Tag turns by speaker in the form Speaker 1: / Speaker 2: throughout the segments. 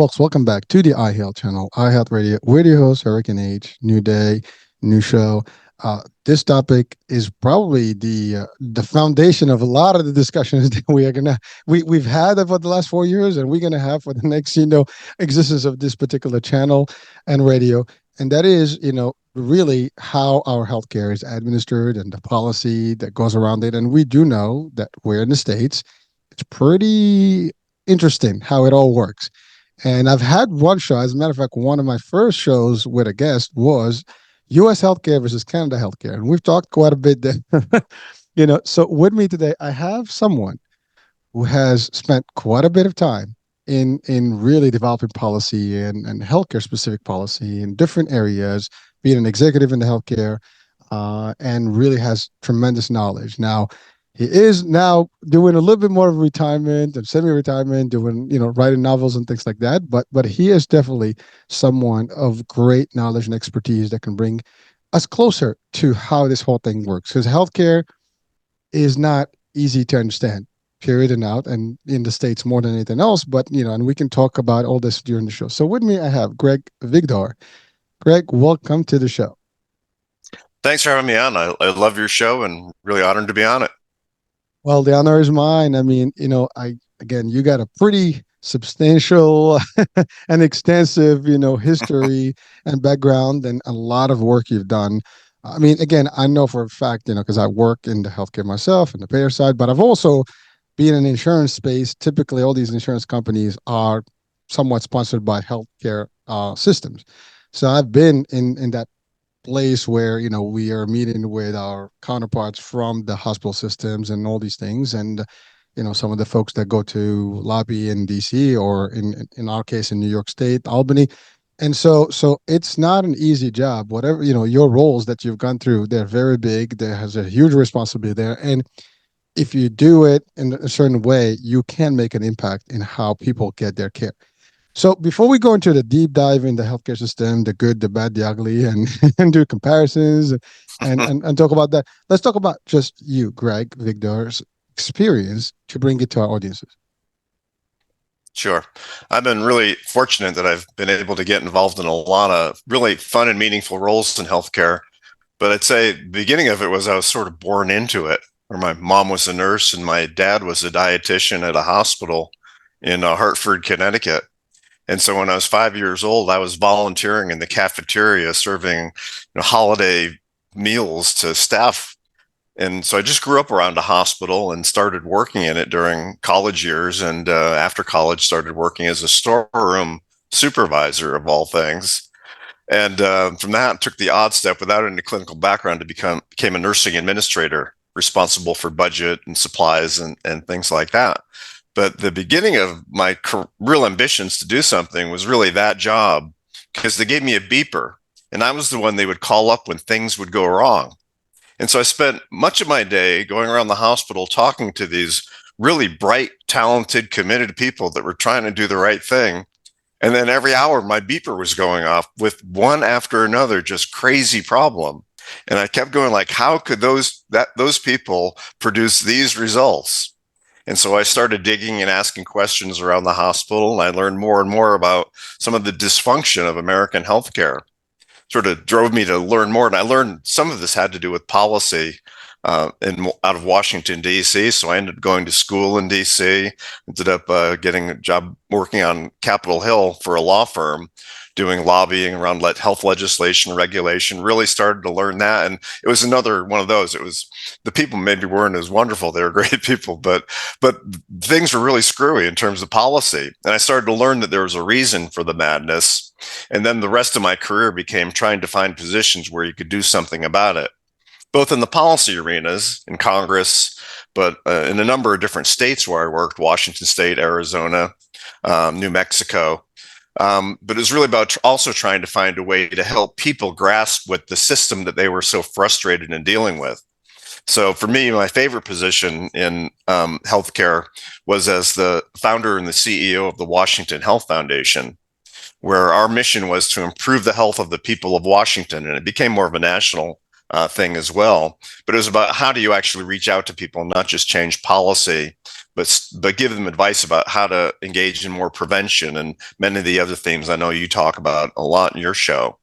Speaker 1: Folks, welcome back to the iHealth channel, iHealth Radio. We're your host, Eric and H. New day, new show. This topic is probably the foundation of a lot of the discussions that we've had for the last 4 years, and we're gonna have for the next existence of this particular channel and radio. And that is, really how our healthcare is administered and the policy that goes around it. And we do know that we're in the States. It's pretty interesting how it all works. And I've had one show, as a matter of fact, one of my first shows with a guest was US healthcare versus Canada healthcare. And we've talked quite a bit there. So with me today, I have someone who has spent quite a bit of time in really developing policy and healthcare specific policy in different areas, being an executive in the healthcare, and really has tremendous knowledge. Now, he is now doing a little bit more of retirement and semi-retirement, doing writing novels and things like that. But he is definitely someone of great knowledge and expertise that can bring us closer to how this whole thing works. Because healthcare is not easy to understand, period and out, and in the States more than anything else. But and we can talk about all this during the show. So with me, I have Greg Vigdor. Greg, welcome to the show.
Speaker 2: Thanks for having me on. I love your show and really honored to be on it.
Speaker 1: Well, the honor is mine. I mean, you got a pretty substantial and extensive, history and background and a lot of work you've done. I mean, again, I know for a fact, because I work in the healthcare myself and the payer side, but I've also been in insurance space. Typically, all these insurance companies are somewhat sponsored by healthcare systems. So I've been in that place where we are meeting with our counterparts from the hospital systems and all these things, and some of the folks that go to lobby in DC or in our case in New York State, Albany. And so it's not an easy job. Whatever your roles that you've gone through, they're very big. There has a huge responsibility there, and if you do it in a certain way, you can make an impact in how people get their care. So before we go into the deep dive in the healthcare system, the good, the bad, the ugly, and, and do comparisons and talk about that, let's talk about just you, Greg Vigdor's experience to bring it to our audiences.
Speaker 2: Sure. I've been really fortunate that I've been able to get involved in a lot of really fun and meaningful roles in healthcare. But I'd say the beginning of it was I was sort of born into it, where my mom was a nurse and my dad was a dietitian at a hospital in Hartford, Connecticut. And so when I was 5 years old, I was volunteering in the cafeteria serving holiday meals to staff. And so I just grew up around a hospital and started working in it during college years. And after college, started working as a storeroom supervisor of all things. And from that, took the odd step without any clinical background to became a nursing administrator responsible for budget and supplies and things like that. But the beginning of my real ambitions to do something was really that job, because they gave me a beeper and I was the one they would call up when things would go wrong. And so I spent much of my day going around the hospital talking to these really bright, talented, committed people that were trying to do the right thing. And then every hour my beeper was going off with one after another, just crazy problem. And I kept going like, how could those people produce these results? And so I started digging and asking questions around the hospital, and I learned more and more about some of the dysfunction of American healthcare. Sort of drove me to learn more, and I learned some of this had to do with policy out of Washington, D.C. So I ended up going to school in D.C., ended up getting a job working on Capitol Hill for a law firm, doing lobbying around health legislation, regulation, really started to learn that. And it was another one of those. It was the people maybe weren't as wonderful. They were great people, but things were really screwy in terms of policy. And I started to learn that there was a reason for the madness. And then the rest of my career became trying to find positions where you could do something about it, both in the policy arenas in Congress, but in a number of different states where I worked, Washington State, Arizona, New Mexico. But it was really about also trying to find a way to help people grasp what the system that they were so frustrated in dealing with. So for me, my favorite position in healthcare was as the founder and the CEO of the Washington Health Foundation, where our mission was to improve the health of the people of Washington. And it became more of a national thing as well. But it was about how do you actually reach out to people, not just change policy, but give them advice about how to engage in more prevention and many of the other themes I know you talk about a lot in your show.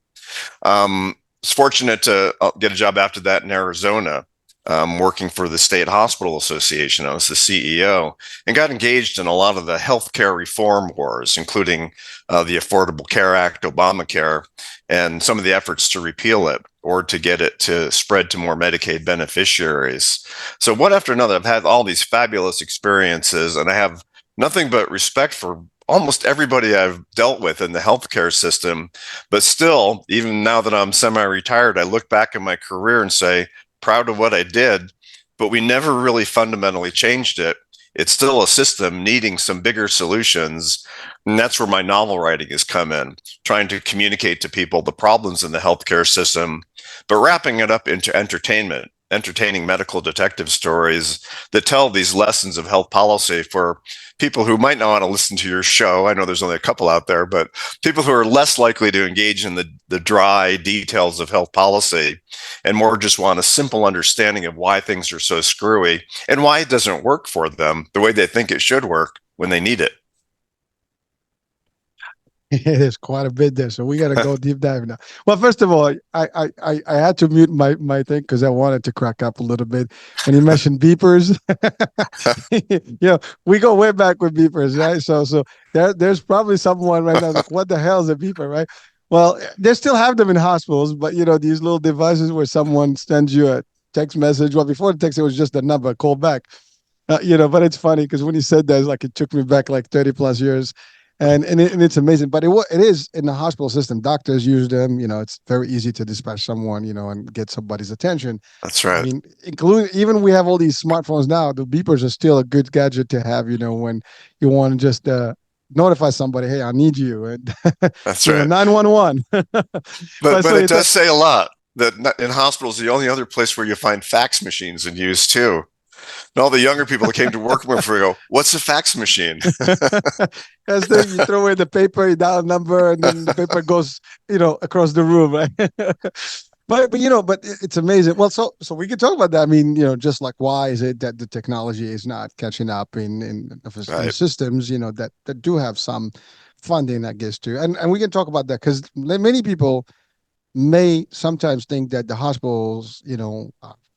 Speaker 2: Was fortunate to get a job after that in Arizona, working for the State Hospital Association. I was the CEO and got engaged in a lot of the healthcare reform wars, including the Affordable Care Act, Obamacare, and some of the efforts to repeal it or to get it to spread to more Medicaid beneficiaries. So, one after another, I've had all these fabulous experiences, and I have nothing but respect for almost everybody I've dealt with in the healthcare system. But still, even now that I'm semi retired, I look back at my career and say, proud of what I did, but we never really fundamentally changed it. It's still a system needing some bigger solutions. And that's where my novel writing has come in, trying to communicate to people the problems in the healthcare system, but wrapping it up into entertainment, entertaining medical detective stories that tell these lessons of health policy for people who might not want to listen to your show. I know there's only a couple out there, but people who are less likely to engage in the dry details of health policy and more just want a simple understanding of why things are so screwy and why it doesn't work for them the way they think it should work when they need it.
Speaker 1: It is quite a bit there, so we got to go deep dive now. Well, first of all, I had to mute my thing because I wanted to crack up a little bit when you mentioned beepers. We go way back with beepers, right? So there's probably someone right now like, what the hell is a beeper, right? Well, they still have them in hospitals, but these little devices where someone sends you a text message. Well, before the text, it was just a number, call back. But it's funny because when you said that, it's like it took me back like 30 plus years and it's amazing. But it is in the hospital system. Doctors use them. It's very easy to dispatch someone, and get somebody's attention.
Speaker 2: That's
Speaker 1: I
Speaker 2: right.
Speaker 1: mean, including even we have all these smartphones now. The beepers are still a good gadget to have. When you want to just notify somebody, hey, I need you, and
Speaker 2: That's right.
Speaker 1: 911.
Speaker 2: But
Speaker 1: But so
Speaker 2: it
Speaker 1: it's
Speaker 2: does say a lot that in hospitals, the only other place where you find fax machines in use too. And all the younger people that came to work with me go, "What's a fax machine?"
Speaker 1: That's you throw away the paper, you dial a number, and then the paper goes, across the room, right? but it's amazing. Well, so we can talk about that. I mean, just like why is it that the technology is not catching up in
Speaker 2: Right.
Speaker 1: systems, that do have some funding, I guess, too. And we can talk about that because many people may sometimes think that the hospitals,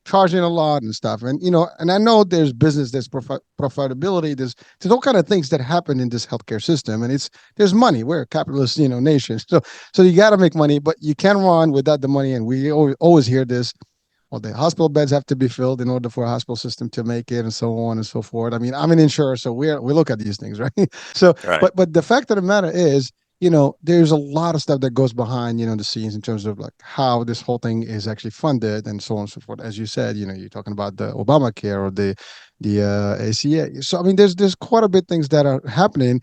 Speaker 1: charging a lot and stuff. And I know there's business, there's profitability, there's all kind of things that happen in this healthcare system, and there's money. We're a capitalist, nation, so you got to make money, but you can't run without the money. And we always hear this. Well, the hospital beds have to be filled in order for a hospital system to make it, and so on and so forth. I mean, I'm an insurer, so we look at these things, right? So,
Speaker 2: Right.
Speaker 1: but the fact of the matter is, there's a lot of stuff that goes behind, the scenes in terms of like how this whole thing is actually funded and so on and so forth. As you said, you're talking about the Obamacare or the ACA. So I mean, there's quite a bit things that are happening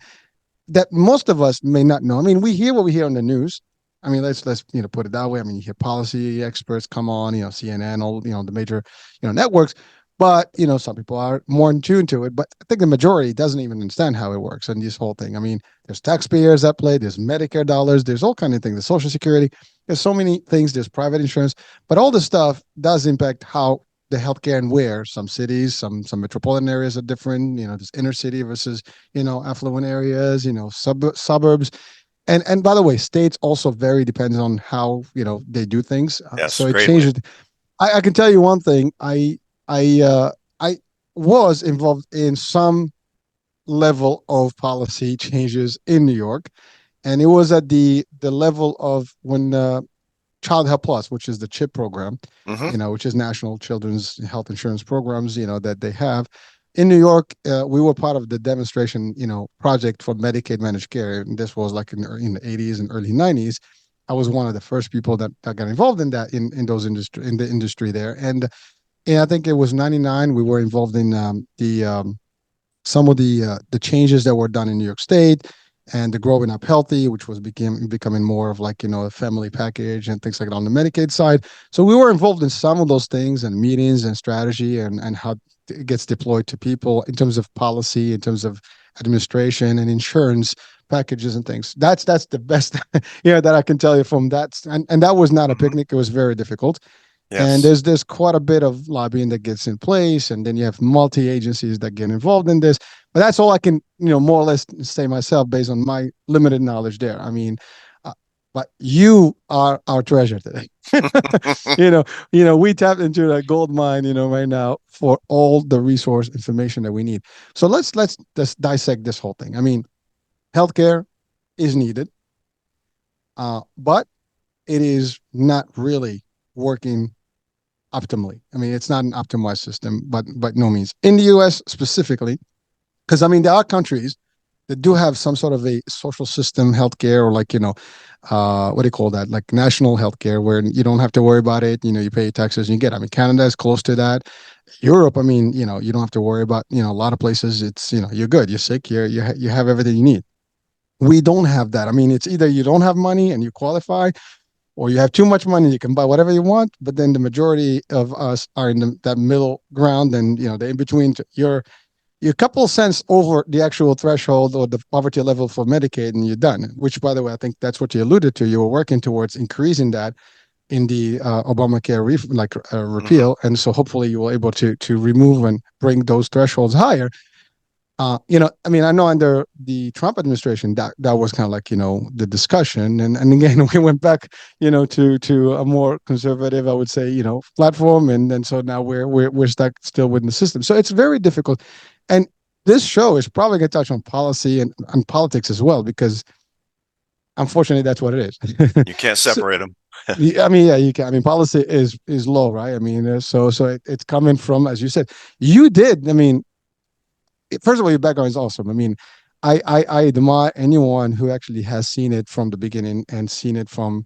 Speaker 1: that most of us may not know. I mean, we hear what we hear on the news. I mean, let's put it that way. I mean, you hear policy experts come on, CNN, all the major networks, but some people are more in tune to it. But I think the majority doesn't even understand how it works and this whole thing. I mean, there's taxpayers at play, there's Medicare dollars, there's all kind of things, the Social Security, there's so many things, there's private insurance, but all this stuff does impact how the healthcare and where some cities, some metropolitan areas are different. There's inner city versus affluent areas. Suburbs, and by the way, states also vary depends on how they do things.
Speaker 2: Yes,
Speaker 1: So it
Speaker 2: greatly.
Speaker 1: changes. I can tell you one thing. I was involved in some level of policy changes in New York, and it was at the level of when Child Health Plus, which is the CHIP program,
Speaker 2: Hmm.
Speaker 1: which is National Children's Health Insurance Programs, that they have. In New York, we were part of the demonstration, project for Medicaid managed care. And this was like in the 80s and early 90s. I was one of the first people that got involved in that in those industry in the industry there. And I think it was 99. We were involved in the some of the changes that were done in New York State and the growing up healthy, which was becoming more of like a family package and things like that on the Medicaid side. So we were involved in some of those things and meetings and strategy and how it gets deployed to people in terms of policy, in terms of administration and insurance packages and things. That's the best that I can tell you from that. And that was not a picnic. It was very difficult. And
Speaker 2: Yes.
Speaker 1: there's quite a bit of lobbying that gets in place, and then you have multi agencies that get involved in this. But that's all I can, more or less say myself based on my limited knowledge there. I mean, uh, but you are our treasure today. you know, we tapped into a gold mine, right now for all the resource information that we need. So let's just dissect this whole thing. I mean, healthcare is needed, but it is not really working optimally. I mean, it's not an optimized system, but no means. In the U.S. specifically, because I mean, there are countries that do have some sort of a social system healthcare, or like what do you call that? Like national healthcare, where you don't have to worry about it. You pay taxes and you get. I mean, Canada is close to that. Europe, I mean, you don't have to worry about. A lot of places, it's you're good, you're sick, you have everything you need. We don't have that. I mean, it's either you don't have money and you qualify, or you have too much money, you can buy whatever you want. But then the majority of us are in that middle ground, and the in between. You're a couple of cents over the actual threshold or the poverty level for Medicaid, and you're done. Which, by the way, I think that's what you alluded to. You were working towards increasing that in the Obamacare
Speaker 2: Hmm.
Speaker 1: repeal, and so hopefully you were able to remove and bring those thresholds higher. I mean, I know under the Trump administration that was kind of like the discussion, and again we went back to a more conservative, I would say, platform, and then so now we're stuck still within the system. So it's very difficult, and this show is probably going to touch on policy and politics as well, because unfortunately that's what it is.
Speaker 2: You can't
Speaker 1: So,
Speaker 2: separate them.
Speaker 1: yeah, I mean, yeah, you can. I mean, policy is low, right? I mean, it's coming from, as you said, you did. I mean, first of all, your background is awesome. I mean, I admire anyone who actually has seen it from the beginning and seen it from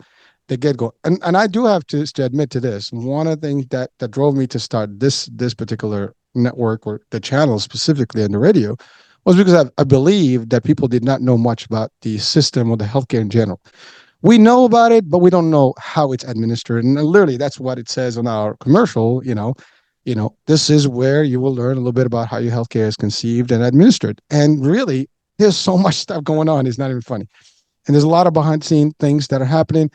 Speaker 1: the get go. And I do have to admit to this. One of the things that drove me to start this particular network, or the channel specifically on the radio, was because I believe that people did not know much about the system or the healthcare in general. We know about it, but we don't know how it's administered. And literally, that's what it says on our commercial. This is where you will learn a little bit about how your healthcare is conceived and administered. And really, there's so much stuff going on. It's not even funny. And there's a lot of behind the scene things that are happening.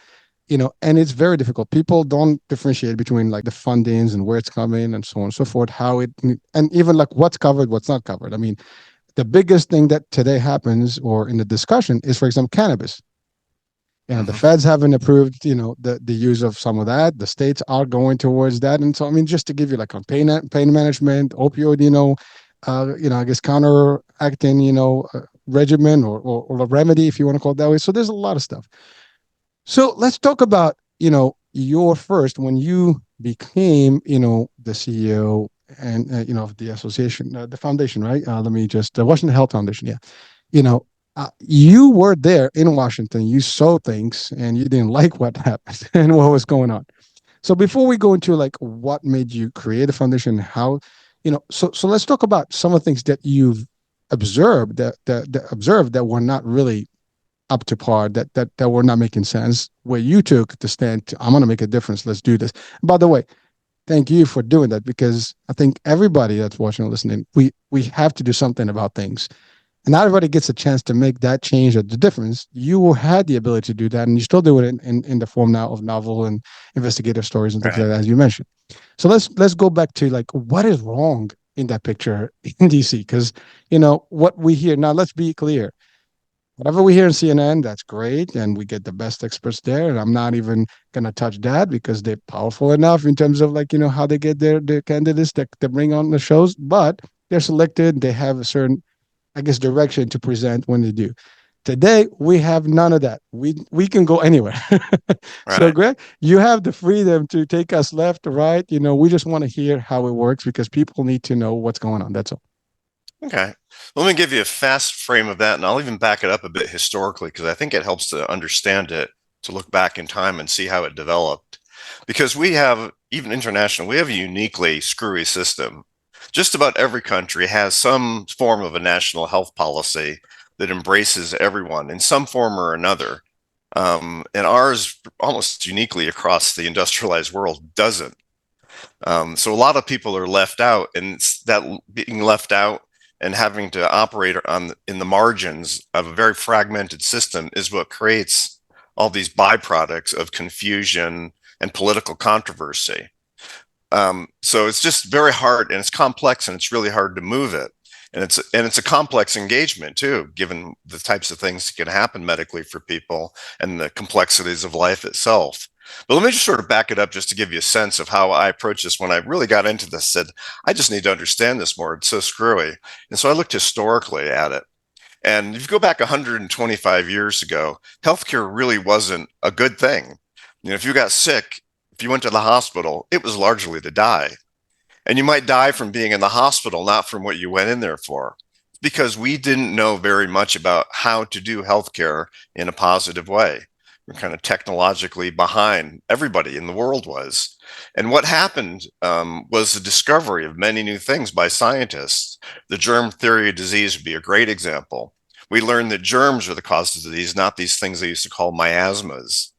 Speaker 1: And it's very difficult. People don't differentiate between like the fundings and where it's coming and so on and so forth, how it, and even like what's covered, what's not covered. I mean, the biggest thing that today happens or in the discussion is, for example, cannabis. The
Speaker 2: Hmm.
Speaker 1: feds haven't approved, the use of some of that. The states are going towards that, and so I mean, just to give you like on pain management, opioid, I guess counteracting, regimen or a remedy, if you want to call it that way. So there's a lot of stuff. So let's talk about, your first when you became, the CEO and of the association, the foundation, right? Let me just Washington Health Foundation, yeah. You were there in Washington. You saw things, and you didn't like what happened and what was going on. So before we go into like what made you create a foundation, how, so let's talk about some of the things that you've observed that were not really up to par, that were not making sense, where you took the stand to, I'm going to make a difference. Let's do this. And by the way, thank you for doing that, because I think everybody that's watching and listening, we have to do something about things, and not everybody gets a chance to make that change or the difference. You had the ability to do that, and you still do it in the form now of novel and investigative stories and things
Speaker 2: Right.
Speaker 1: like that, as you mentioned. So let's go back to like what is wrong in that picture in DC, because what we hear now. Let's be clear. Whatever we hear in CNN, that's great, and we get the best experts there. And I'm not even gonna touch that, because they're powerful enough in terms of like how they get their candidates that they bring on the shows. But they're selected. They have a certain, I guess, direction to present when they do. Today we have none of that. We can go anywhere. So
Speaker 2: Right.
Speaker 1: Greg, you have the freedom to take us left or right. We just want to hear how it works, because people need to know what's going on. That's all.
Speaker 2: Okay. Let me give you a fast frame of that, and I'll even back it up a bit historically because I think it helps to understand it, to look back in time and see how it developed. Because we have, even international, we have a uniquely screwy system. Just about every country has some form of a national health policy that embraces everyone in some form or another. And ours, almost uniquely across the industrialized world, doesn't. So a lot of people are left out, and it's that being left out and having to operate on in the margins of a very fragmented system is what creates all these byproducts of confusion and political controversy. So it's just very hard, and it's complex, and it's really hard to move it. And it's a complex engagement too, given the types of things that can happen medically for people and the complexities of life itself. But let me just sort of back it up just to give you a sense of how I approached this when I really got into this. Said, I just need to understand this more. It's so screwy. And so I looked historically at it. And if you go back 125 years ago, healthcare really wasn't a good thing. If you got sick, if you went to the hospital, it was largely to die. And you might die from being in the hospital, not from what you went in there for, because we didn't know very much about how to do healthcare in a positive way. We're kind of technologically behind. Everybody in the world was. And what happened was the discovery of many new things by scientists. The germ theory of disease would be a great example. We learned that germs are the cause of disease, not these things they used to call miasmas.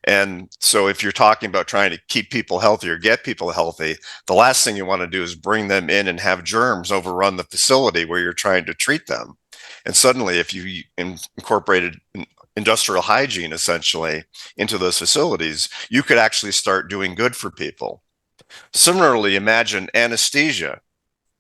Speaker 2: And so if you're talking about trying to keep people healthy or get people healthy, the last thing you want to do is bring them in and have germs overrun the facility where you're trying to treat them. And suddenly, if you incorporated industrial hygiene essentially into those facilities, you could actually start doing good for people. Similarly, imagine anesthesia,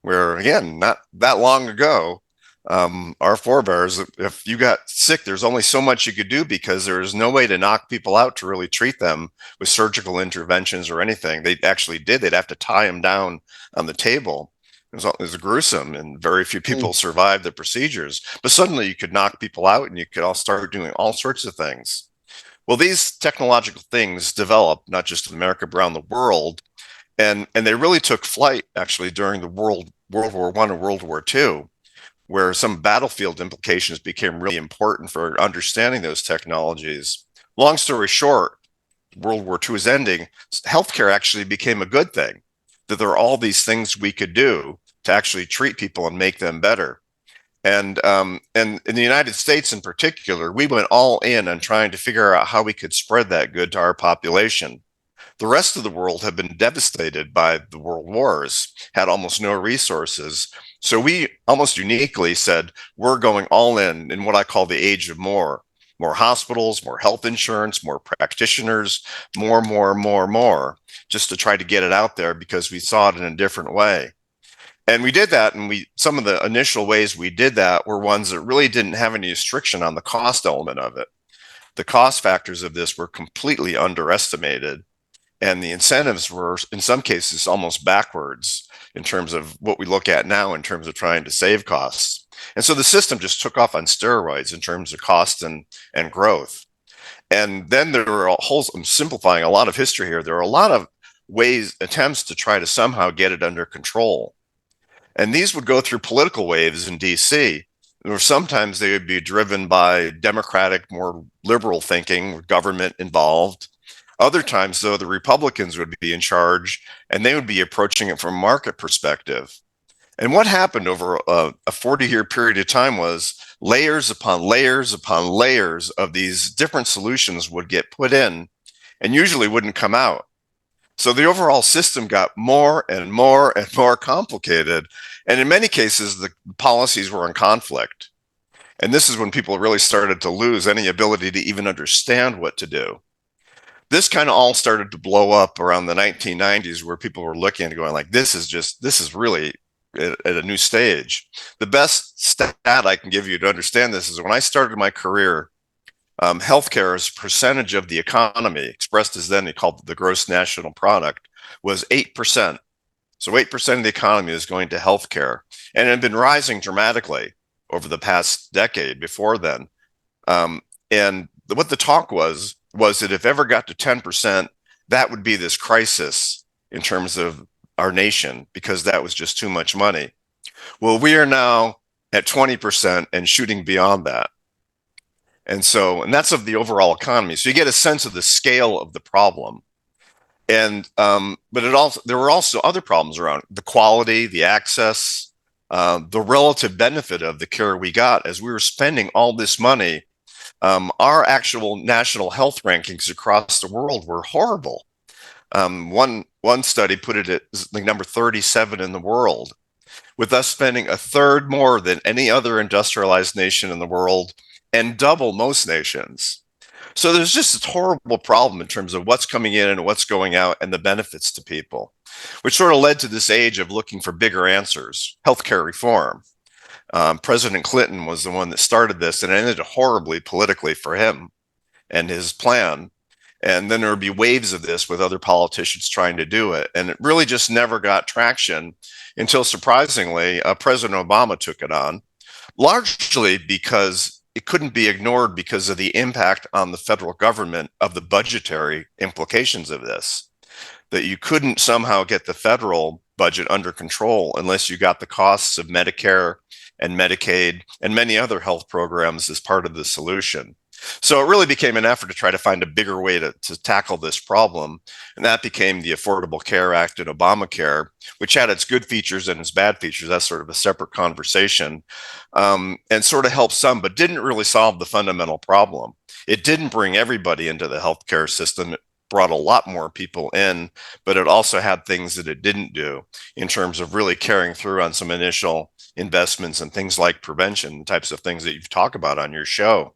Speaker 2: where again, not that long ago, our forebears, if you got sick, there's only so much you could do because there was no way to knock people out to really treat them with surgical interventions or anything. They actually did. They'd have to tie them down on the table. It was gruesome, and very few people
Speaker 1: Mm.
Speaker 2: survived the procedures. But suddenly you could knock people out and you could all start doing all sorts of things. Well, these technological things developed not just in America, but around the world. And they really took flight actually during the World War I and World War II, where some battlefield implications became really important for understanding those technologies. Long story short, World War II is ending. Healthcare actually became a good thing, that there are all these things we could do to actually treat people and make them better. And in the United States in particular, we went all in on trying to figure out how we could spread that good to our population. The rest of the world had been devastated by the world wars, had almost no resources. So we almost uniquely said, we're going all in what I call the age of more. More hospitals, more health insurance, more practitioners, more, just to try to get it out there because we saw it in a different way. And we did that, and some of the initial ways we did that were ones that really didn't have any restriction on the cost element of it. The cost factors of this were completely underestimated, and the incentives were in some cases almost backwards in terms of what we look at now in terms of trying to save costs. And so the system just took off on steroids in terms of cost and growth. And then there were a whole, I'm simplifying a lot of history here, there are a lot of ways, attempts to try to somehow get it under control. And these would go through political waves in DC, or sometimes they would be driven by democratic, more liberal thinking, government involved. Other times, though, the Republicans would be in charge and they would be approaching it from a market perspective. And what happened over a 40-year period of time was layers upon layers upon layers of these different solutions would get put in and usually wouldn't come out. So the overall system got more and more and more complicated. And in many cases, the policies were in conflict. And this is when people really started to lose any ability to even understand what to do. This kind of all started to blow up around the 1990s, where people were looking and going like, this is really at a new stage. The best stat I can give you to understand this is when I started my career, healthcare as a percentage of the economy, expressed as then they called the gross national product, was 8%. So 8% of the economy is going to healthcare, and it had been rising dramatically over the past decade before then. And what the talk was that if ever got to 10%, that would be this crisis in terms of our nation, because that was just too much money. Well, we are now at 20% and shooting beyond that. And that's of the overall economy. So you get a sense of the scale of the problem. And but there were also other problems around the quality, the access, the relative benefit of the care we got. As we were spending all this money, our actual national health rankings across the world were horrible. One study put it at like number 37 in the world, with us spending a third more than any other industrialized nation in the world and double most nations. So there's just this horrible problem in terms of what's coming in and what's going out and the benefits to people, which sort of led to this age of looking for bigger answers, healthcare reform. President Clinton was the one that started this, and it ended horribly politically for him and his plan. And then there would be waves of this with other politicians trying to do it. And it really just never got traction until, surprisingly, President Obama took it on, largely because it couldn't be ignored because of the impact on the federal government of the budgetary implications of this. That you couldn't somehow get the federal budget under control unless you got the costs of Medicare and Medicaid and many other health programs as part of the solution. So it really became an effort to try to find a bigger way to tackle this problem. And that became the Affordable Care Act and Obamacare, which had its good features and its bad features. That's sort of a separate conversation, and sort of helped some, but didn't really solve the fundamental problem. It didn't bring everybody into the healthcare system. It brought a lot more people in, but it also had things that it didn't do in terms of really carrying through on some initial investments and things like prevention, types of things that you've talked about on your show.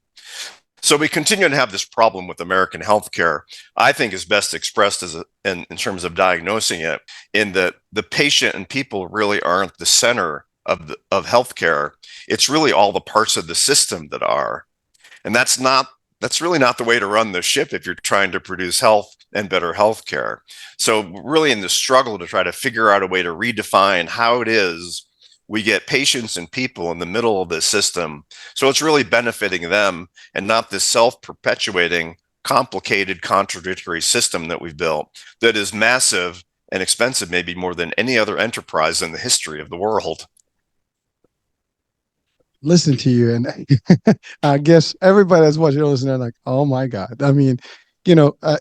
Speaker 2: So we continue to have this problem with American healthcare. I think is best expressed in terms of diagnosing it, in that the patient and people really aren't the center of healthcare. It's really all the parts of the system that are, and that's really not the way to run the ship if you're trying to produce health and better healthcare. So really in the struggle to try to figure out a way to redefine how it is we get patients and people in the middle of this system. So it's really benefiting them and not this self-perpetuating, complicated, contradictory system that we've built that is massive and expensive, maybe more than any other enterprise in the history of the world.
Speaker 1: Listen to you, and I guess everybody that's watching or listening, like, oh my God. I mean, you know, uh,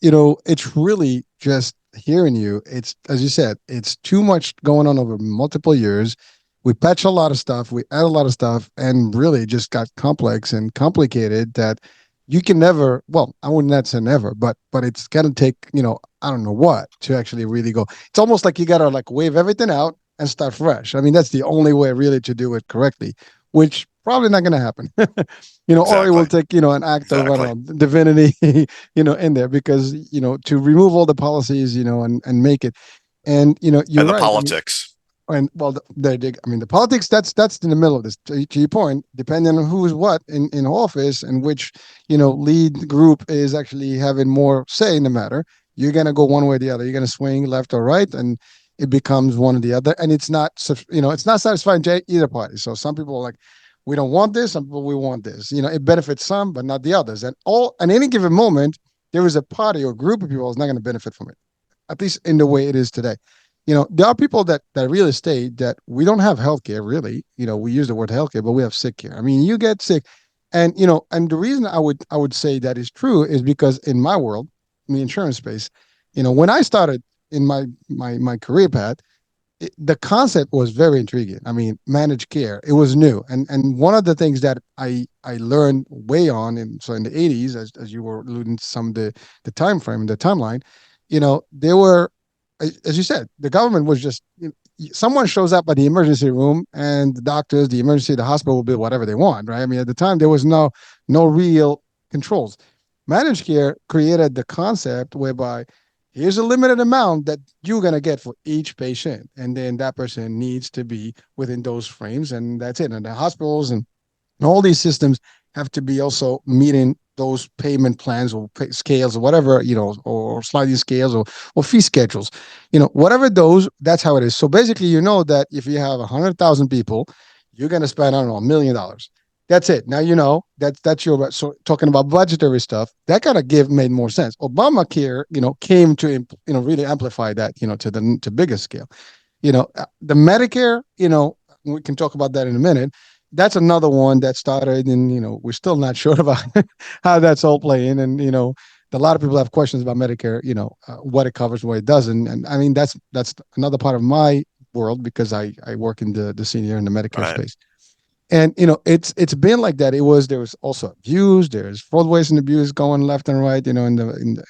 Speaker 1: it's really just hearing you. It's, as you said, it's too much going on over multiple years. We patch a lot of stuff, we add a lot of stuff, and really just got complex and complicated that you can never. Well, I would not say never, but it's gonna take, I don't know what to actually really go. It's almost like you gotta like wave everything out and start fresh. I mean, that's the only way really to do it correctly, which probably not going to happen. Or it will
Speaker 2: Exactly.
Speaker 1: take, an act of, I
Speaker 2: Exactly.
Speaker 1: don't know, divinity, in there because, to remove all the policies, and make it. And, you're
Speaker 2: And the
Speaker 1: right. I mean,
Speaker 2: politics.
Speaker 1: and well, I mean, the politics, that's in the middle of this. To your point, depending on who's what in office and which, lead group is actually having more say in the matter, you're going to go one way or the other. You're going to swing left or right. And it becomes one or the other, and it's not satisfying to either party. So some people are like, we don't want this, some people we want this. It benefits some, but not the others. And all at any given moment, there is a party or group of people that's not going to benefit from it, at least in the way it is today. There are people that really state that we don't have healthcare. Really, we use the word healthcare, but we have sick care. I mean, you get sick, and and the reason I would say that is true is because in my world, in the insurance space, when I started in my career path, the concept was very intriguing. I mean, managed care, it was new, and one of the things that I learned way on, in the 80s, as you were alluding to some of the time frame, the timeline, there were, as you said, the government was just, someone shows up at the emergency room, and the doctors, the hospital will build whatever they want, right? I mean, at the time there was no real controls. Managed care created the concept whereby here's a limited amount that you're going to get for each patient, and then that person needs to be within those frames, and that's it. And the hospitals and all these systems have to be also meeting those payment plans or scales or whatever, or sliding scales or fee schedules, whatever those, that's how it is. So basically, that if you have 100,000 people, you're going to spend, I don't know, $1 million. That's it. Now that's your, so talking about budgetary stuff. That kind of made more sense. Obamacare, came to really amplify that, to bigger scale. The Medicare, we can talk about that in a minute. That's another one that started, and we're still not sure about how that's all playing. And a lot of people have questions about Medicare, what it covers, what it doesn't. And I mean, that's another part of my world because I work in the senior and the Medicare
Speaker 2: Right.
Speaker 1: space. And it's been like that. There was also abuse. There's fraud, waste, and abuse going left and right. In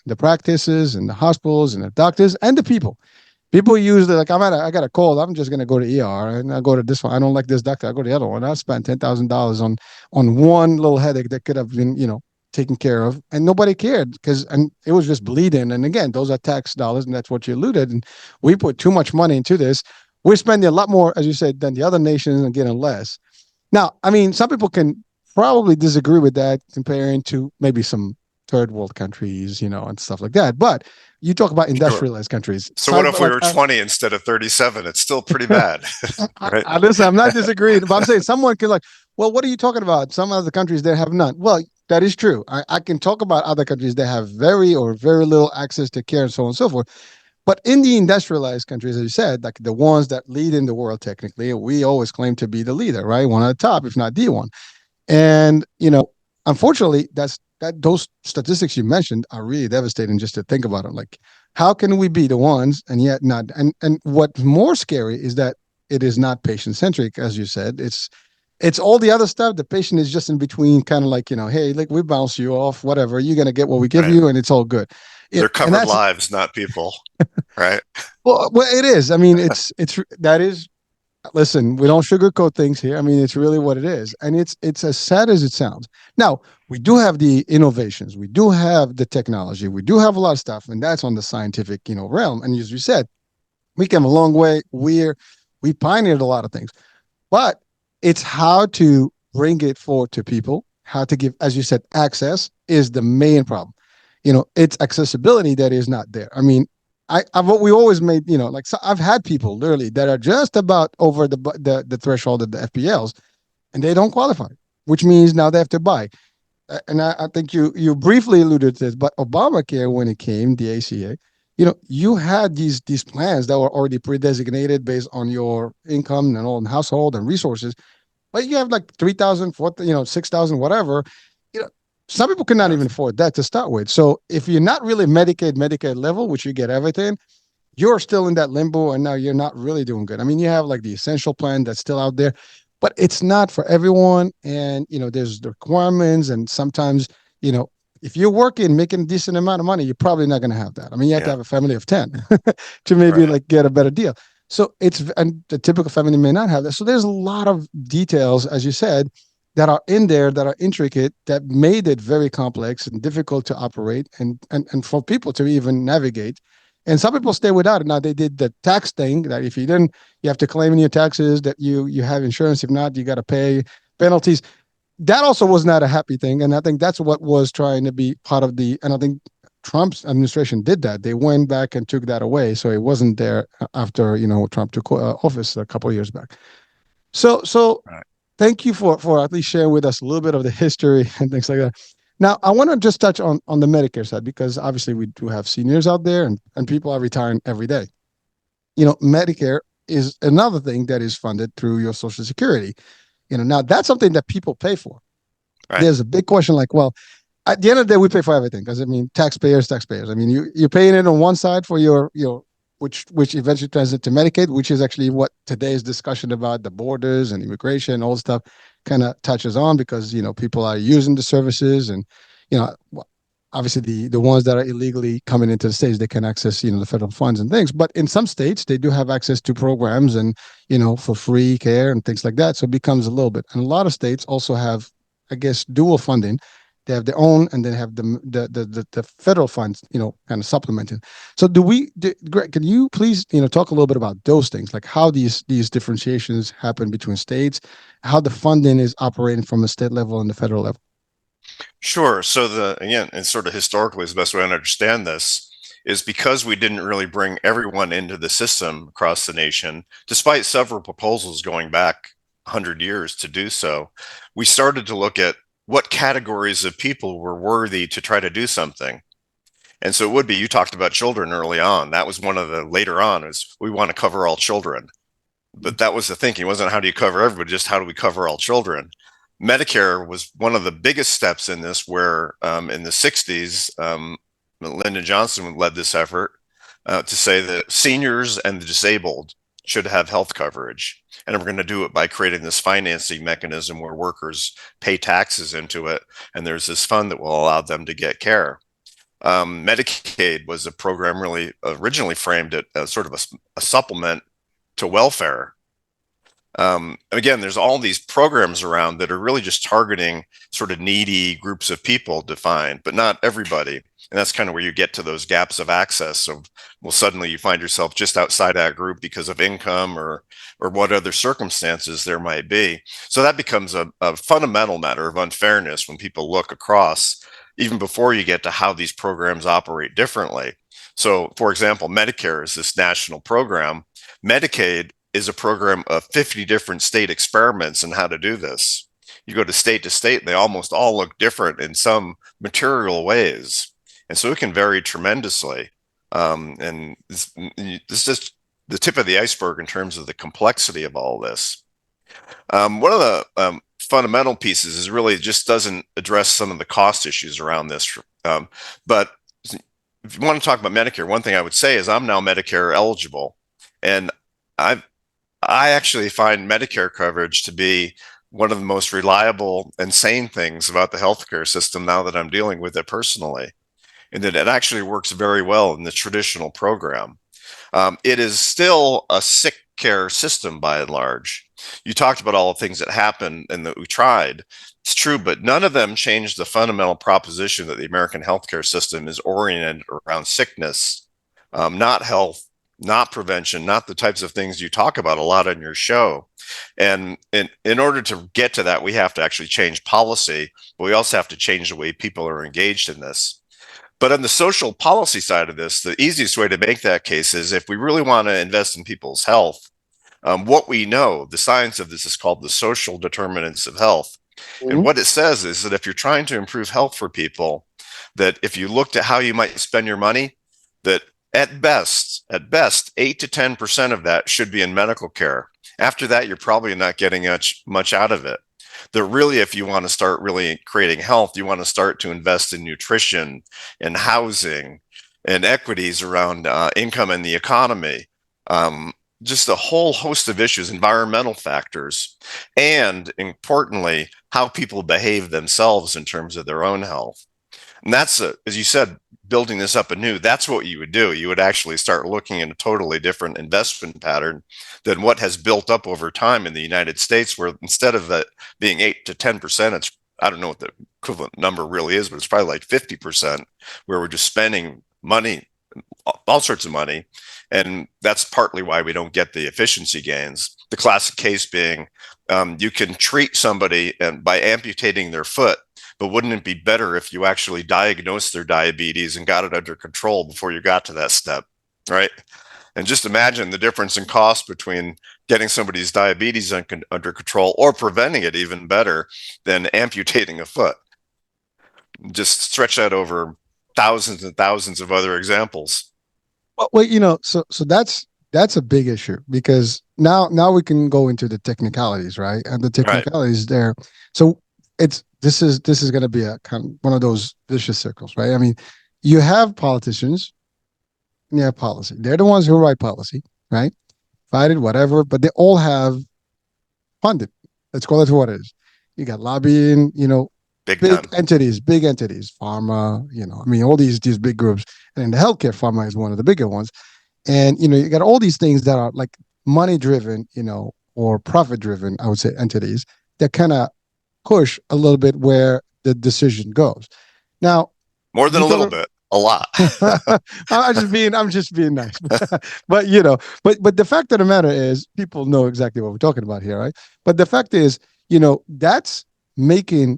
Speaker 1: the practices, and the hospitals, and the doctors, and the people. People usually like, I got a cold. I'm just gonna go to ER, and I go to this one. I don't like this doctor. I go to the other one. I spent $10,000 on one little headache that could have been, taken care of, and nobody cared because and it was just bleeding. And again, those are tax dollars, and that's what you alluded. And we put too much money into this. We're spending a lot more, as you said, than the other nations and getting less. Now, I mean, some people can probably disagree with that comparing to maybe some third world countries, and stuff like that. But you talk about
Speaker 2: Sure.
Speaker 1: industrialized countries,
Speaker 2: So what
Speaker 1: side
Speaker 2: if we
Speaker 1: like
Speaker 2: were 20 instead of 37? It's still pretty bad, right?
Speaker 1: listen, I'm not disagreeing, but I'm saying someone can like, well, what are you talking about? Some other countries that have none. Well, that is true. I can talk about other countries that have very or very little access to care and so on and so forth. But in the industrialized countries, as you said, like the ones that lead in the world, technically, we always claim to be the leader, right? One at the top, if not the one. And unfortunately, those statistics you mentioned are really devastating just to think about it. Like, how can we be the ones and yet not? And what's more scary is that it is not patient centric, as you said. It's all the other stuff. The patient is just in between, kind of like, hey, like we bounce you off, whatever. You're gonna get what we give
Speaker 2: Right.
Speaker 1: you, and it's all good.
Speaker 2: They're
Speaker 1: And
Speaker 2: covered
Speaker 1: that's
Speaker 2: lives, not people, right?
Speaker 1: well, it is. I mean, it's that is listen, we don't sugarcoat things here. I mean, it's really what it is, and it's as sad as it sounds. Now, we do have the innovations, we do have the technology, we do have a lot of stuff, and that's on the scientific, realm. And as you said, we came a long way. We pioneered a lot of things, but it's how to bring it forward to people, how to give, as you said, access is the main problem. It's accessibility that is not there. I mean, I've we always made, like so I've had people literally that are just about over the threshold of the FPLs, and they don't qualify, which means now they have to buy. And I think you briefly alluded to this, but Obamacare, when it came, the ACA, you had these plans that were already pre-designated based on your income and all household and resources, but you have like 3,000, 4,000, 6,000, whatever. You know, some people cannot
Speaker 2: Yeah.
Speaker 1: even afford that to start with. So if you're not really Medicaid level, which you get everything, you're still in that limbo, and now you're not really doing good. I mean, you have like the essential plan that's still out there, but it's not for everyone. And there's the requirements, and sometimes you know if you're working, making a decent amount of money, you're probably not going to have that. I mean, you have to
Speaker 2: Yeah.
Speaker 1: have a family of 10 to maybe
Speaker 2: Right.
Speaker 1: like get a better deal. So and the typical family may not have that. So there's a lot of details, as you said, that are in there that are intricate that made it very complex and difficult to operate and for people to even navigate. And some people stay without it. Now they did the tax thing that if you didn't, you have to claim in your taxes that you have insurance. If not, you got to pay penalties. That also was not a happy thing, and I think that's what was trying to be part of the. And I think Trump's administration did that. They went back and took that away, so it wasn't there after Trump took office a couple of years back. So
Speaker 2: Right.
Speaker 1: thank you for at least sharing with us a little bit of the history and things like that. Now, I want to just touch on the Medicare side because obviously we do have seniors out there and people are retiring every day. Medicare is another thing that is funded through your Social Security. Now that's something that people pay for.
Speaker 2: Right.
Speaker 1: There's a big question like, well, at the end of the day, we pay for everything because I mean, taxpayers. I mean, you're paying it on one side for your which eventually turns into Medicaid, which is actually what today's discussion about the borders and immigration, all stuff, kind of touches on because people are using the services and you know obviously the ones that are illegally coming into the states they can access the federal funds and things, but in some states they do have access to programs and for free care and things like that, so it becomes a little bit, and a lot of states also have, I guess, dual funding. They have their own and then have the federal funds kind of supplemented. So Greg, can you please talk a little bit about those things, like how these differentiations happen between states, how the funding is operating from the state level and the federal level?
Speaker 2: Sure. So again, and sort of historically is the best way to understand this is because we didn't really bring everyone into the system across the nation, despite several proposals going back 100 years to do so, we started to look at what categories of people were worthy to try to do something. And so it would be, you talked about children early on. That was one of the later on is we want to cover all children. But that was the thinking. It wasn't how do you cover everybody, just how do we cover all children? Medicare was one of the biggest steps in this, where in the 60s, Lyndon Johnson led this effort to say that seniors and the disabled should have health coverage. And we're going to do it by creating this financing mechanism where workers pay taxes into it. And there's this fund that will allow them to get care. Medicaid was a program really originally framed it as sort of a supplement to welfare. Again, there's all these programs around that are really just targeting sort of needy groups of people defined, but not everybody. And that's kind of where you get to those gaps of access. So, well, suddenly you find yourself just outside that group because of income or what other circumstances there might be. So that becomes a fundamental matter of unfairness when people look across, even before you get to how these programs operate differently. So, for example, Medicare is this national program. Medicaid is a program of 50 different state experiments in how to do this. You go to state, and they almost all look different in some material ways. And so it can vary tremendously. And this is just the tip of the iceberg in terms of the complexity of all this. One of the fundamental pieces is really just doesn't address some of the cost issues around this. But if you want to talk about Medicare, one thing I would say is I'm now Medicare eligible. And I actually find Medicare coverage to be one of the most reliable and sane things about the healthcare system now that I'm dealing with it personally, and that it actually works very well in the traditional program. It is still a sick care system by and large. You talked about all the things that happened and that we tried. It's true, but none of them changed the fundamental proposition that the American healthcare system is oriented around sickness, not health, not prevention, not the types of things you talk about a lot on your show. And in order to get to that, we have to actually change policy, but we also have to change the way people are engaged in this. But on the social policy side of this, the easiest way to make that case is if we really want to invest in people's health, what we know, the science of this is called the social determinants of health. And
Speaker 1: Mhm.
Speaker 2: what it says is that if you're trying to improve health for people, that if you looked at how you might spend your money, that at best, 8 to 10% of that should be in medical care. After that, you're probably not getting much out of it. That really, if you want to start really creating health, you want to start to invest in nutrition and housing and equities around income and the economy. Just a whole host of issues, environmental factors, and importantly, how people behave themselves in terms of their own health. And that's, as you said, building this up anew. That's what you would do. You would actually start looking at a totally different investment pattern than what has built up over time in the United States, where instead of that being 8 to 10%, it's, I don't know what the equivalent number really is, but it's probably like 50%, where we're just spending money, all sorts of money. And that's partly why we don't get the efficiency gains. The classic case being you can treat somebody and by amputating their foot, but wouldn't it be better if you actually diagnosed their diabetes and got it under control before you got to that step, right? And just imagine the difference in cost between getting somebody's diabetes under control or preventing it even better than amputating a foot. Just stretch that over thousands and thousands of other examples.
Speaker 1: Well, so that's a big issue because now we can go into the technicalities, right? And the
Speaker 2: Right.
Speaker 1: technicalities there. So this is going to be a kind of one of those vicious circles, right? I mean, you have politicians and you have policy. They're the ones who write policy, right? Fight it, whatever, but they all have funded. Let's call it for what it is. You got lobbying,
Speaker 2: Big time.
Speaker 1: big entities, pharma, I mean, all these big groups. And in the healthcare, pharma is one of the bigger ones. And you got all these things that are like money driven, or profit driven, I would say, entities that kind of push a little bit where the decision goes. Now,
Speaker 2: More than
Speaker 1: you
Speaker 2: a little
Speaker 1: talk.
Speaker 2: bit, a lot.
Speaker 1: I'm just being nice, but but the fact of the matter is, people know exactly what we're talking about here, right? But the fact is, that's making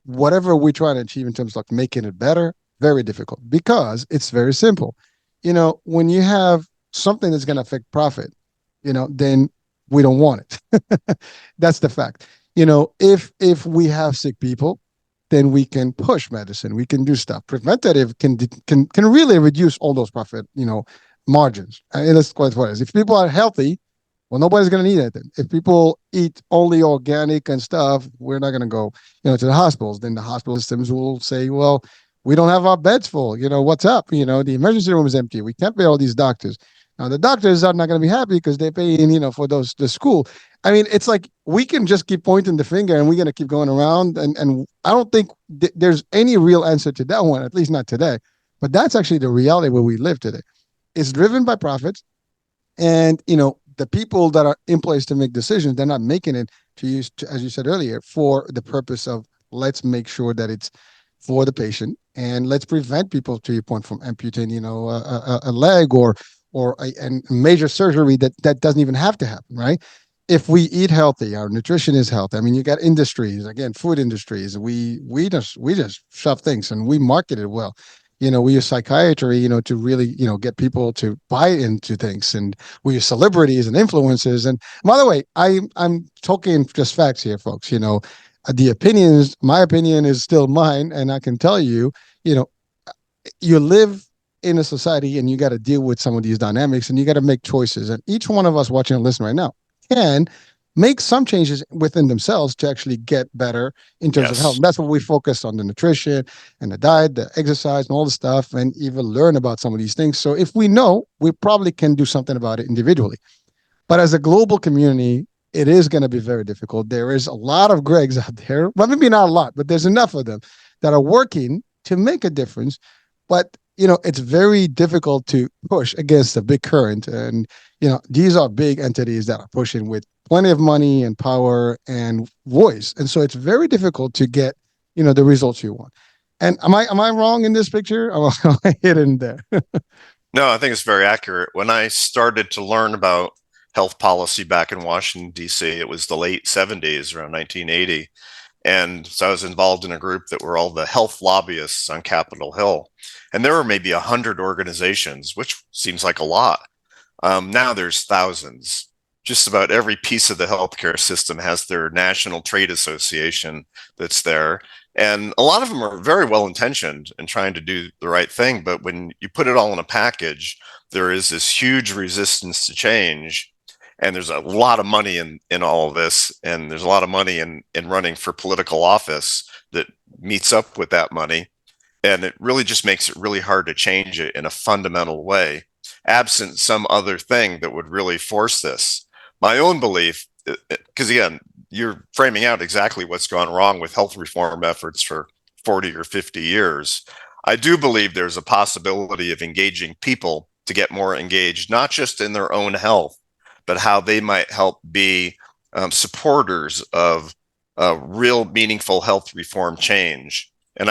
Speaker 1: whatever we're trying to achieve in terms of like making it better very difficult because it's very simple. When you have something that's going to affect profit, then we don't want it. That's the fact. If we have sick people, then we can push medicine. We can do stuff. Preventative can really reduce all those profit, margins. And let's call it what it is. If people are healthy, well, nobody's going to need anything. If people eat only organic and stuff, we're not going to go, to the hospitals. Then the hospital systems will say, well, we don't have our beds full. What's up? The emergency room is empty. We can't pay all these doctors. Now the doctors are not going to be happy because they're paying, for the school. I mean, it's like we can just keep pointing the finger and we're going to keep going around. And I don't think there's any real answer to that one, at least not today. But that's actually the reality where we live today. It's driven by profits. And, the people that are in place to make decisions, they're not making it to use, to, as you said earlier, for the purpose of let's make sure that it's for the patient and let's prevent people, to your point, from amputating, a leg or a major surgery that doesn't even have to happen, right? If we eat healthy, our nutrition is healthy. I mean, you got industries, again, food industries. We just shove things and we market it well. We use psychiatry, to really, get people to buy into things, and we use celebrities and influencers. And by the way, I'm talking just facts here, folks. The opinions, my opinion is still mine, and I can tell you, you know, you live in a society and you got to deal with some of these dynamics and you got to make choices. And each one of us watching and listening right now can make some changes within themselves to actually get better in terms of health.
Speaker 2: Yes.
Speaker 1: And that's what we focus on: the nutrition and the diet, the exercise, and all the stuff, and even learn about some of these things. So if we know, we probably can do something about it individually. But as a global community, it is going to be very difficult. There is a lot of Gregs out there, well, maybe not a lot, but there's enough of them that are working to make a difference. But it's very difficult to push against the big current. And these are big entities that are pushing with plenty of money and power and voice. And so it's very difficult to get the results you want. And am I wrong in this picture? Am I hidden there?
Speaker 2: No, I think it's very accurate. When I started to learn about health policy back in Washington, D.C., it was the late 70s, around 1980. And so I was involved in a group that were all the health lobbyists on Capitol Hill. And there were maybe 100 organizations, which seems like a lot. Now there's thousands. Just about every piece of the healthcare system has their national trade association that's there. And a lot of them are very well intentioned and trying to do the right thing. But when you put it all in a package, there is this huge resistance to change. And there's a lot of money in all of this. And there's a lot of money in running for political office that meets up with that money. And it really just makes it really hard to change it in a fundamental way, absent some other thing that would really force this. My own belief, because again, you're framing out exactly what's gone wrong with health reform efforts for 40 or 50 years. I do believe there's a possibility of engaging people to get more engaged, not just in their own health, but how they might help be supporters of real meaningful health reform change. And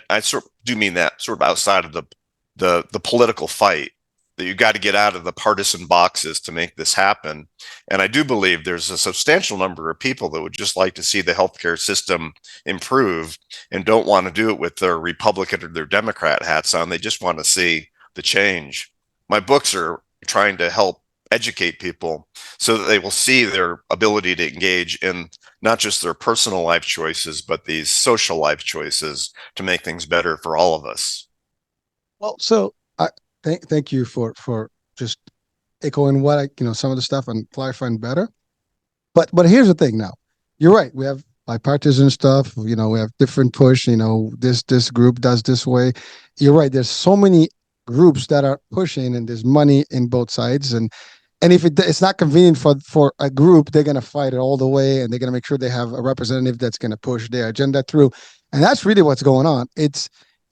Speaker 2: I sort of do mean that sort of outside of the political fight, that you got to get out of the partisan boxes to make this happen. And I do believe there's a substantial number of people that would just like to see the healthcare system improve and don't want to do it with their Republican or their Democrat hats on. They just want to see the change. My books are trying to help educate people so that they will see their ability to engage in not just their personal life choices, but these social life choices to make things better for all of us.
Speaker 1: Well, so I thank you for just echoing what some of the stuff and clarifying better. But here's the thing now. You're right. We have bipartisan stuff. We have different push. This group does this way. You're right. There's so many groups that are pushing, and there's money in both sides. And if it's not convenient for a group, they're going to fight it all the way, and they're going to make sure they have a representative that's going to push their agenda through. And that's really what's going on.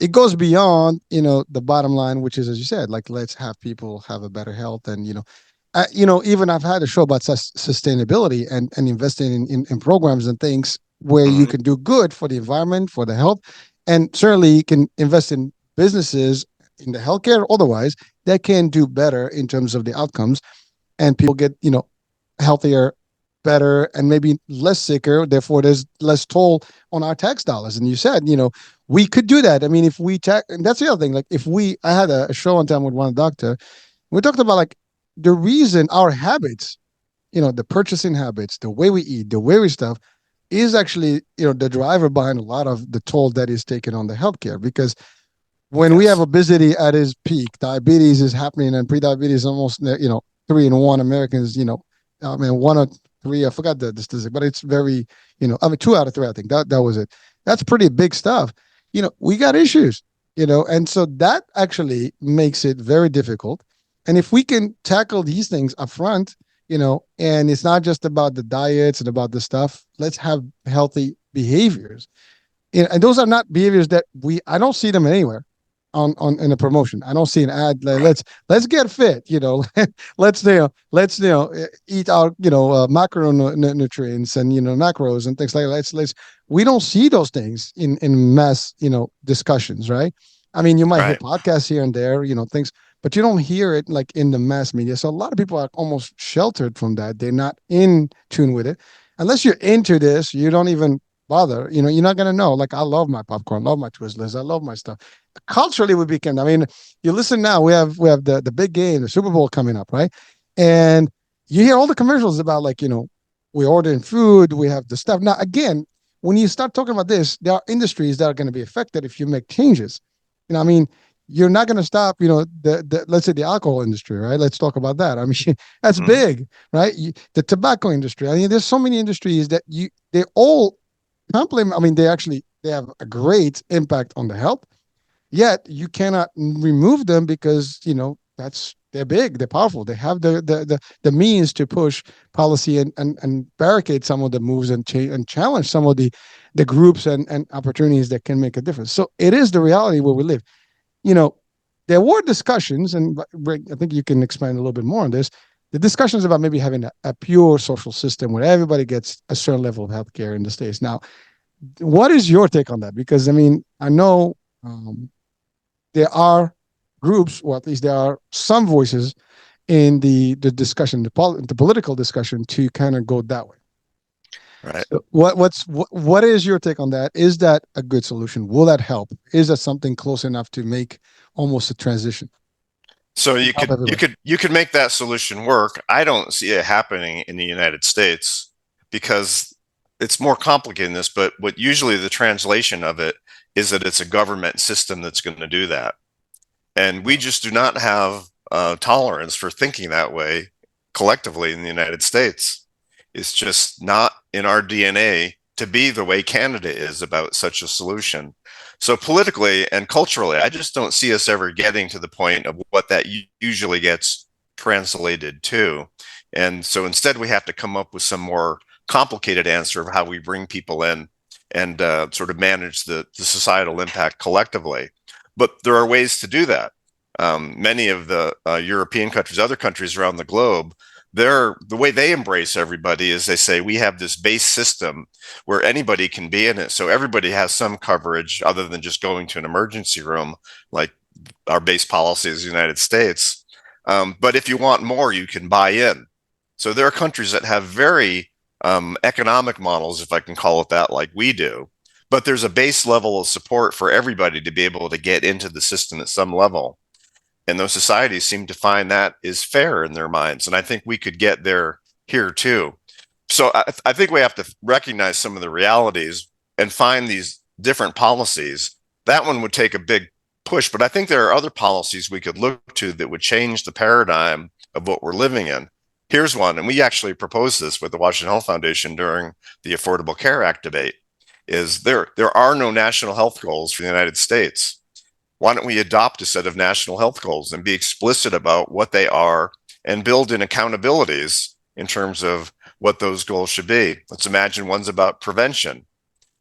Speaker 1: It goes beyond the bottom line, which is, as you said, like, let's have people have a better health. And even I've had a show about sustainability and investing in programs and things where you
Speaker 2: Mm-hmm.
Speaker 1: can do good for the environment, for the health, and certainly you can invest in businesses in the healthcare or otherwise that can do better in terms of the outcomes, and people get healthier, better, and maybe less sicker. Therefore, there's less toll on our tax dollars. And you said we could do that. I mean, if we tax, and that's the other thing. Like, I had a show one time with one doctor. We talked about, like, the reason our habits, the purchasing habits, the way we eat, the way we stuff, is actually the driver behind a lot of the toll that is taken on the healthcare. Because when we have
Speaker 2: Yes.
Speaker 1: obesity at its peak, diabetes is happening, and pre-diabetes almost 3 in 1 Americans. I mean, 1 or 3. I forgot the statistic, but it's very I mean, 2 out of 3. I think that was it. That's pretty big stuff. We got issues. And so that actually makes it very difficult. And if we can tackle these things up front, and it's not just about the diets and about the stuff. Let's have healthy behaviors. And those are not behaviors that I don't see them anywhere. on in a promotion. I don't see an ad like let's get fit. Let's eat our macronutrients and macros and things like that. Let's we don't see those things in mass discussions, right? I mean, you might hear
Speaker 2: Right.
Speaker 1: podcasts here and there, things, but you don't hear it like in the mass media. So a lot of people are almost sheltered from that. They're not in tune with it. Unless you're into this, you don't even bother. You're not gonna know. Like I love my popcorn, love my Twizzlers, I love my stuff. Culturally, we became. I mean, you listen now. We have the big game, the Super Bowl coming up, right? And you hear all the commercials about like we ordering food, we have the stuff. Now again, when you start talking about this, there are industries that are going to be affected if you make changes. I mean, you're not going to stop. The let's say the alcohol industry, right? Let's talk about that. I mean, that's
Speaker 2: Mm-hmm.
Speaker 1: big, right? The tobacco industry. I mean, there's so many industries that they all complement. I mean, they have a great impact on the health. Yet you cannot remove them because they're big, they're powerful, they have the means to push policy and barricade some of the moves and change and challenge some of the groups and opportunities that can make a difference. So it is the reality where we live. You know, there were discussions, and I think you can expand a little bit more on this. The discussions about maybe having a pure social system where everybody gets a certain level of healthcare in the states. Now, what is your take on that? Because I mean, I know there are groups, or at least there are some voices in the discussion, the political discussion, to kind of go that way.
Speaker 2: Right.
Speaker 1: So what is your take on that? Is that a good solution? Will that help? Is that something close enough to make almost a transition
Speaker 2: So
Speaker 1: to
Speaker 2: you
Speaker 1: help
Speaker 2: could you
Speaker 1: everybody?
Speaker 2: could you could make that solution work. I don't see it happening in the United States because it's more complicated than this, but what usually the translation of it is that it's a government system that's going to do that. And we just do not have tolerance for thinking that way collectively in the United States. It's just not in our DNA to be the way Canada is about such a solution. So politically and culturally, I just don't see us ever getting to the point of what that usually gets translated to. And so instead, we have to come up with some more complicated answer of how we bring people in and sort of manage the societal impact collectively. But there are ways to do that. Many of the European countries, other countries around the globe, the way they embrace everybody is they say we have this base system where anybody can be in it, so everybody has some coverage other than just going to an emergency room, like our base policy is the United States. But if you want more, you can buy in. So there are countries that have very economic models, if I can call it that, like we do. But there's a base level of support for everybody to be able to get into the system at some level. And those societies seem to find that is fair in their minds. And I think we could get there here too. So I think we have to recognize some of the realities and find these different policies. That one would take a big push, but I think there are other policies we could look to that would change the paradigm of what we're living in. Here's one, and we actually proposed this with the Washington Health Foundation during the Affordable Care Act debate, is there are no national health goals for the United States. Why don't we adopt a set of national health goals and be explicit about what they are and build in accountabilities in terms of what those goals should be? Let's imagine one's about prevention,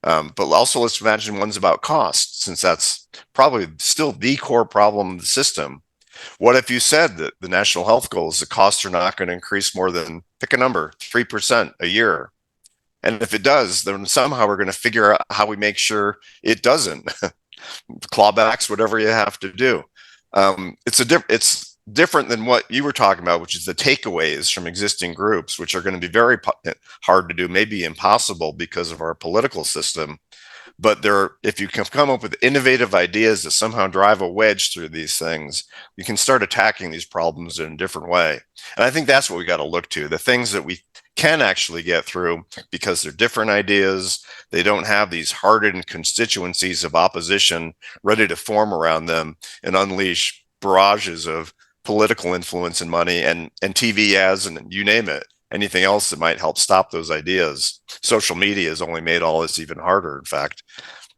Speaker 2: but also let's imagine one's about cost, since that's probably still the core problem of the system. What if you said that the national health goals, the costs are not going to increase more than, pick a number, 3% a year? And if it does, then somehow we're going to figure out how we make sure it doesn't. Clawbacks, whatever you have to do. It's different than what you were talking about, which is the takeaways from existing groups, which are going to be very hard to do, maybe impossible because of our political system. But if you can come up with innovative ideas that somehow drive a wedge through these things, you can start attacking these problems in a different way. And I think that's what we got to look to, the things that we can actually get through because they're different ideas. They don't have these hardened constituencies of opposition ready to form around them and unleash barrages of political influence and money and TV ads and you name it, anything else that might help stop those ideas. Social media has only made all this even harder, in fact.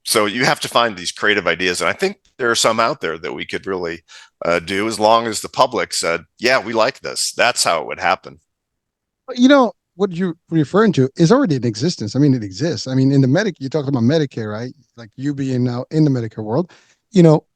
Speaker 2: So you have to find these creative ideas. And I think there are some out there that we could really do, as long as the public said, yeah, we like this. That's how it would happen.
Speaker 1: What you're referring to is already in existence. I mean, it exists. I mean, in the you talked about Medicare, right? Like you being now in the Medicare world,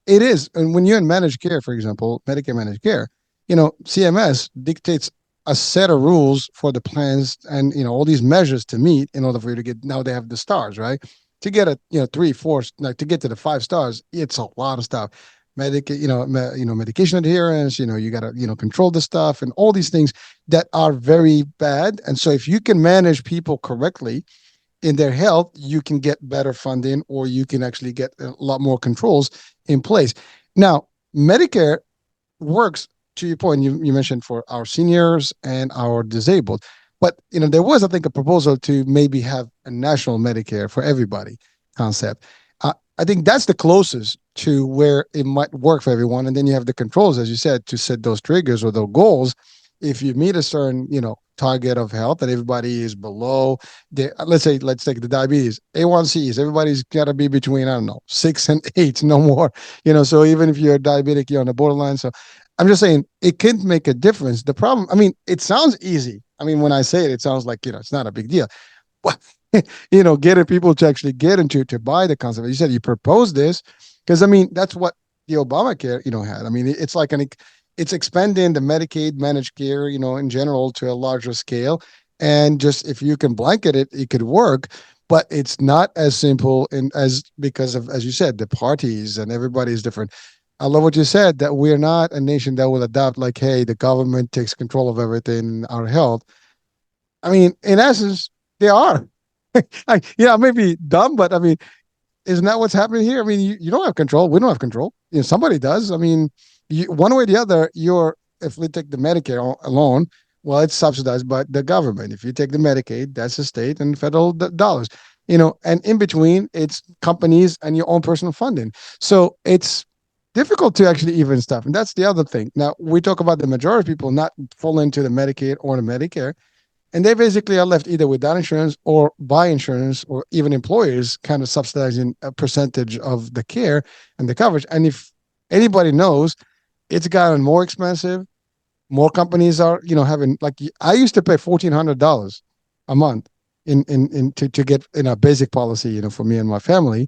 Speaker 1: It is. And when you're in managed care, for example, Medicare managed care, CMS dictates a set of rules for the plans and, all these measures to meet in order for you to get, now they have the stars, right? To get a, three, four, like to get to the 5 stars, it's a lot of stuff. Medication adherence, you got to, control the stuff and all these things that are very bad. And so if you can manage people correctly, in their health, you can get better funding or you can actually get a lot more controls in place. Now, Medicare works to your point. You mentioned for our seniors and our disabled, but there was, I think, a proposal to maybe have a national Medicare for everybody concept. I think that's the closest to where it might work for everyone, and then you have the controls, as you said, to set those triggers or those goals. If you meet a certain, target of health that everybody is below, let's take the diabetes, A1Cs, everybody's got to be between, I don't know, 6 and 8, no more. So even if you're diabetic, you're on the borderline. So I'm just saying it can make a difference. The problem, I mean, it sounds easy. I mean, when I say it, it sounds like, it's not a big deal. Well, getting people to actually get into to buy the concept. You said you proposed this because I mean that's what the Obamacare had. I mean it's like it's expanding the Medicaid managed care in general to a larger scale, and just if you can blanket it, it could work. But it's not as simple and as because of, as you said, the parties and everybody is different. I love what you said that we're not a nation that will adopt like, hey, the government takes control of everything, our health. I mean, in essence, they are. I may be dumb, but I mean, isn't that what's happening here? I mean, you don't have control. We don't have control. Somebody does. I mean, one way or the other, if we take the Medicare alone, well, it's subsidized by the government. If you take the Medicaid, that's the state and federal dollars. And in between, it's companies and your own personal funding. So it's difficult to actually even stuff. And that's the other thing. Now, we talk about the majority of people not fall into the Medicaid or the Medicare, and they basically are left either without insurance or by insurance, or even employers kind of subsidizing a percentage of the care and the coverage. And if anybody knows, it's gotten more expensive. More companies are, having, like, I used to pay $1,400 a month to get in a basic policy, for me and my family.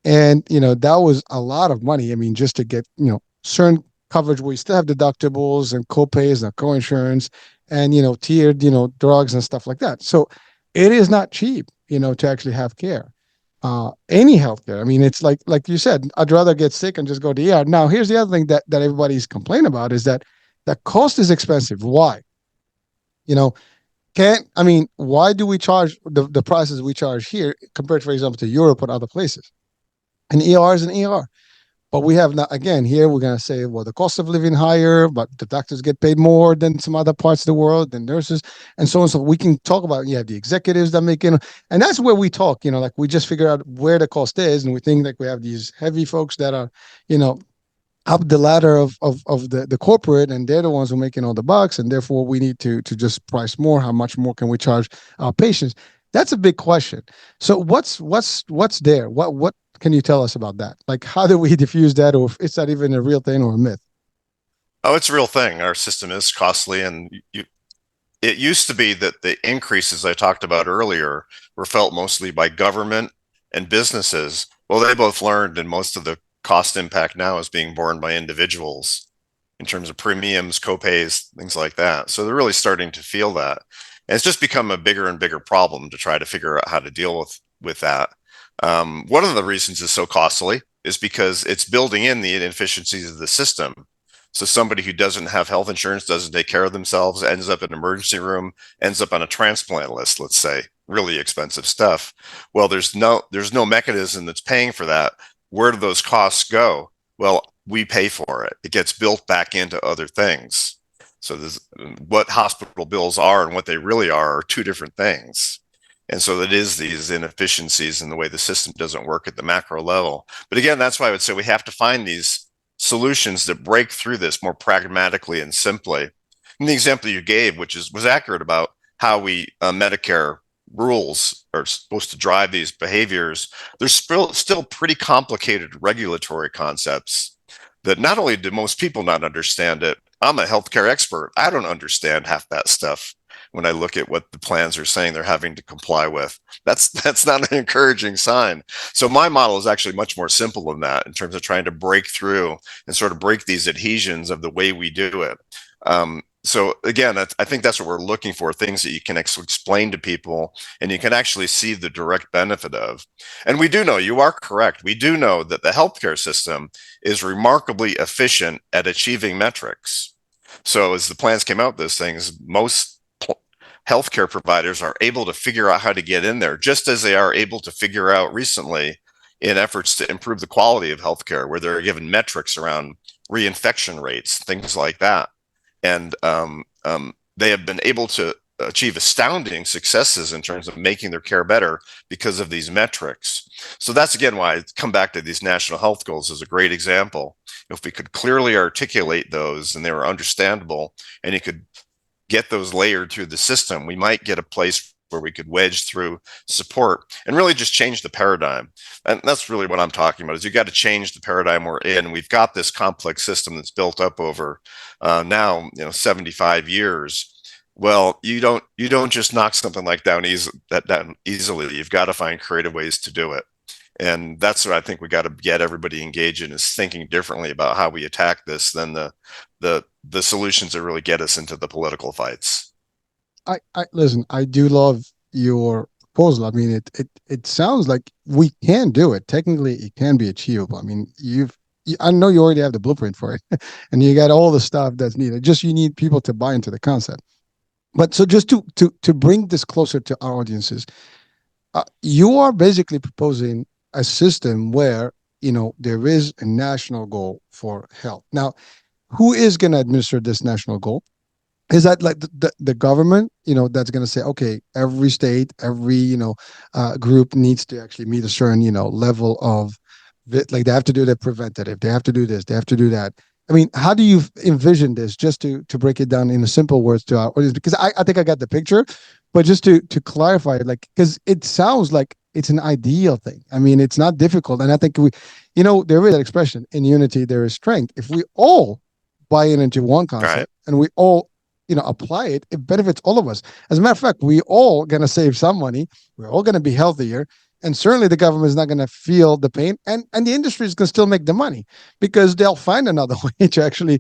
Speaker 1: And, that was a lot of money. I mean, just to get, certain coverage where you still have deductibles and co-pays and co-insurance and, tiered, drugs and stuff like that. So it is not cheap, to actually have care. Any healthcare. I mean, it's like you said, I'd rather get sick and just go to the ER. Now, here's the other thing that everybody's complaining about is that the cost is expensive. Why? You know, why do we charge the prices we charge here compared, for example, to Europe or other places? An ER is an ER. But we have not, again, here we're going to say, well, the cost of living higher, but the doctors get paid more than some other parts of the world, than nurses, and so on. So we can talk about, the executives that make, and that's where we talk, like we just figure out where the cost is. And we think like we have these heavy folks that are, up the ladder of the corporate, and they're the ones who are making all the bucks. And therefore we need to just price more. How much more can we charge our patients? That's a big question. So what's there? What can you tell us about that? Like, how do we diffuse that, or if it's not even a real thing or a myth?
Speaker 2: Oh, it's a real thing. Our system is costly, and it used to be that the increases I talked about earlier were felt mostly by government and businesses. Well, they both learned, and most of the cost impact now is being borne by individuals in terms of premiums, copays, things like that. So they're really starting to feel that. And it's just become a bigger and bigger problem to try to figure out how to deal with that. One of the reasons it's so costly is because it's building in the inefficiencies of the system. So somebody who doesn't have health insurance, doesn't take care of themselves, ends up in an emergency room, ends up on a transplant list, let's say, really expensive stuff. Well, there's no mechanism that's paying for that. Where do those costs go? Well, we pay for it. It gets built back into other things. So what hospital bills are and what they really are two different things. And so it is these inefficiencies in the way the system doesn't work at the macro level. But again, that's why I would say we have to find these solutions that break through this more pragmatically and simply. And the example you gave, which was accurate about how we Medicare rules are supposed to drive these behaviors, there's still pretty complicated regulatory concepts that not only do most people not understand it, I'm a healthcare expert. I don't understand half that stuff. when I look at what the plans are saying they're having to comply with. That's not an encouraging sign. So my model is actually much more simple than that in terms of trying to break through and sort of break these adhesions of the way we do it. So again, I think that's what we're looking for, things that you can explain to people and you can actually see the direct benefit of. And we do know, you are correct, we do know that the healthcare system is remarkably efficient at achieving metrics. So as the plans came out, those things, most healthcare providers are able to figure out how to get in there, just as they are able to figure out recently in efforts to improve the quality of healthcare, where they're given metrics around reinfection rates, things like that. And they have been able to achieve astounding successes in terms of making their care better because of these metrics. So that's again why I come back to these national health goals as a great example. If we could clearly articulate those and they were understandable and you could get those layered through the system, we might get a place where we could wedge through support and really just change the paradigm. And that's really what I'm talking about, is you got to change the paradigm we're in. We've got this complex system that's built up over now 75 years. Well, you don't just knock something like down easily. You've got to find creative ways to do it. And that's what I think we got to get everybody engaged in, is thinking differently about how we attack this than the solutions that really get us into the political fights.
Speaker 1: I listen. I do love your proposal. I mean, it sounds like we can do it. Technically, it can be achievable. I mean, I know you already have the blueprint for it, and you got all the stuff that's needed. Just you need people to buy into the concept. But so just to bring this closer to our audiences, you are basically proposing a system where there is a national goal for health. Now, who is going to administer this national goal? Is that like the government, that's going to say, okay, every state, every group needs to actually meet a certain level of like they have to do the preventative, they have to do this, they have to do that. I mean, how do you envision this, just to break it down in a simple words to our audience? Because I think I got the picture, but just to clarify it, like, because it sounds like it's an ideal thing. I mean, it's not difficult. And I think there is that expression, in unity, there is strength. If we all buy into one
Speaker 2: Right.
Speaker 1: concept and we all apply it, it benefits all of us. As a matter of fact, we all going to save some money. We're all going to be healthier. And certainly the government is not going to feel the pain, and the industry is going to still make the money because they'll find another way to actually,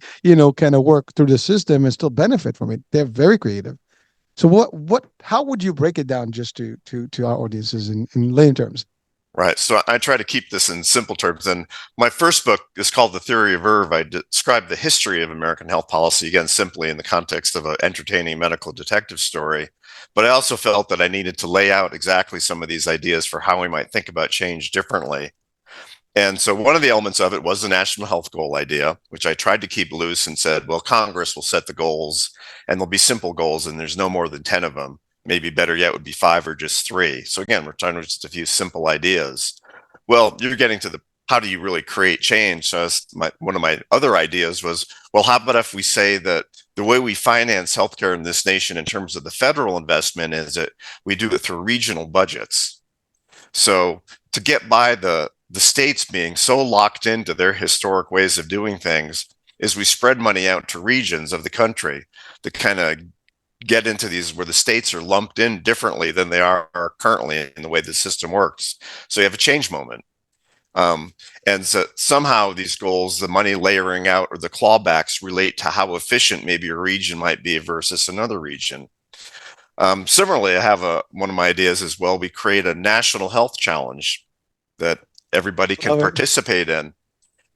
Speaker 1: kind of work through the system and still benefit from it. They're very creative. So how would you break it down just to our audiences in layman terms?
Speaker 2: Right. So I try to keep this in simple terms. And my first book is called The Theory of Irv. I describe the history of American health policy, again, simply in the context of an entertaining medical detective story. But I also felt that I needed to lay out exactly some of these ideas for how we might think about change differently. And so one of the elements of it was the national health goal idea, which I tried to keep loose and said, well, Congress will set the goals and they'll be simple goals and there's no more than 10 of them. Maybe better yet would be 5 or just 3. So again, we're talking just a few simple ideas. Well, you're getting to the how do you really create change? So one of my other ideas was, well, how about if we say that the way we finance healthcare in this nation in terms of the federal investment is that we do it through regional budgets. So to get by the states being so locked into their historic ways of doing things is we spread money out to regions of the country that kind of get into these where the states are lumped in differently than they are currently in the way the system works. So you have a change moment. And so somehow these goals, the money layering out or the clawbacks relate to how efficient maybe a region might be versus another region. Similarly, I have one of my ideas as well. We create a national health challenge that everybody can
Speaker 1: Love it.
Speaker 2: participate in.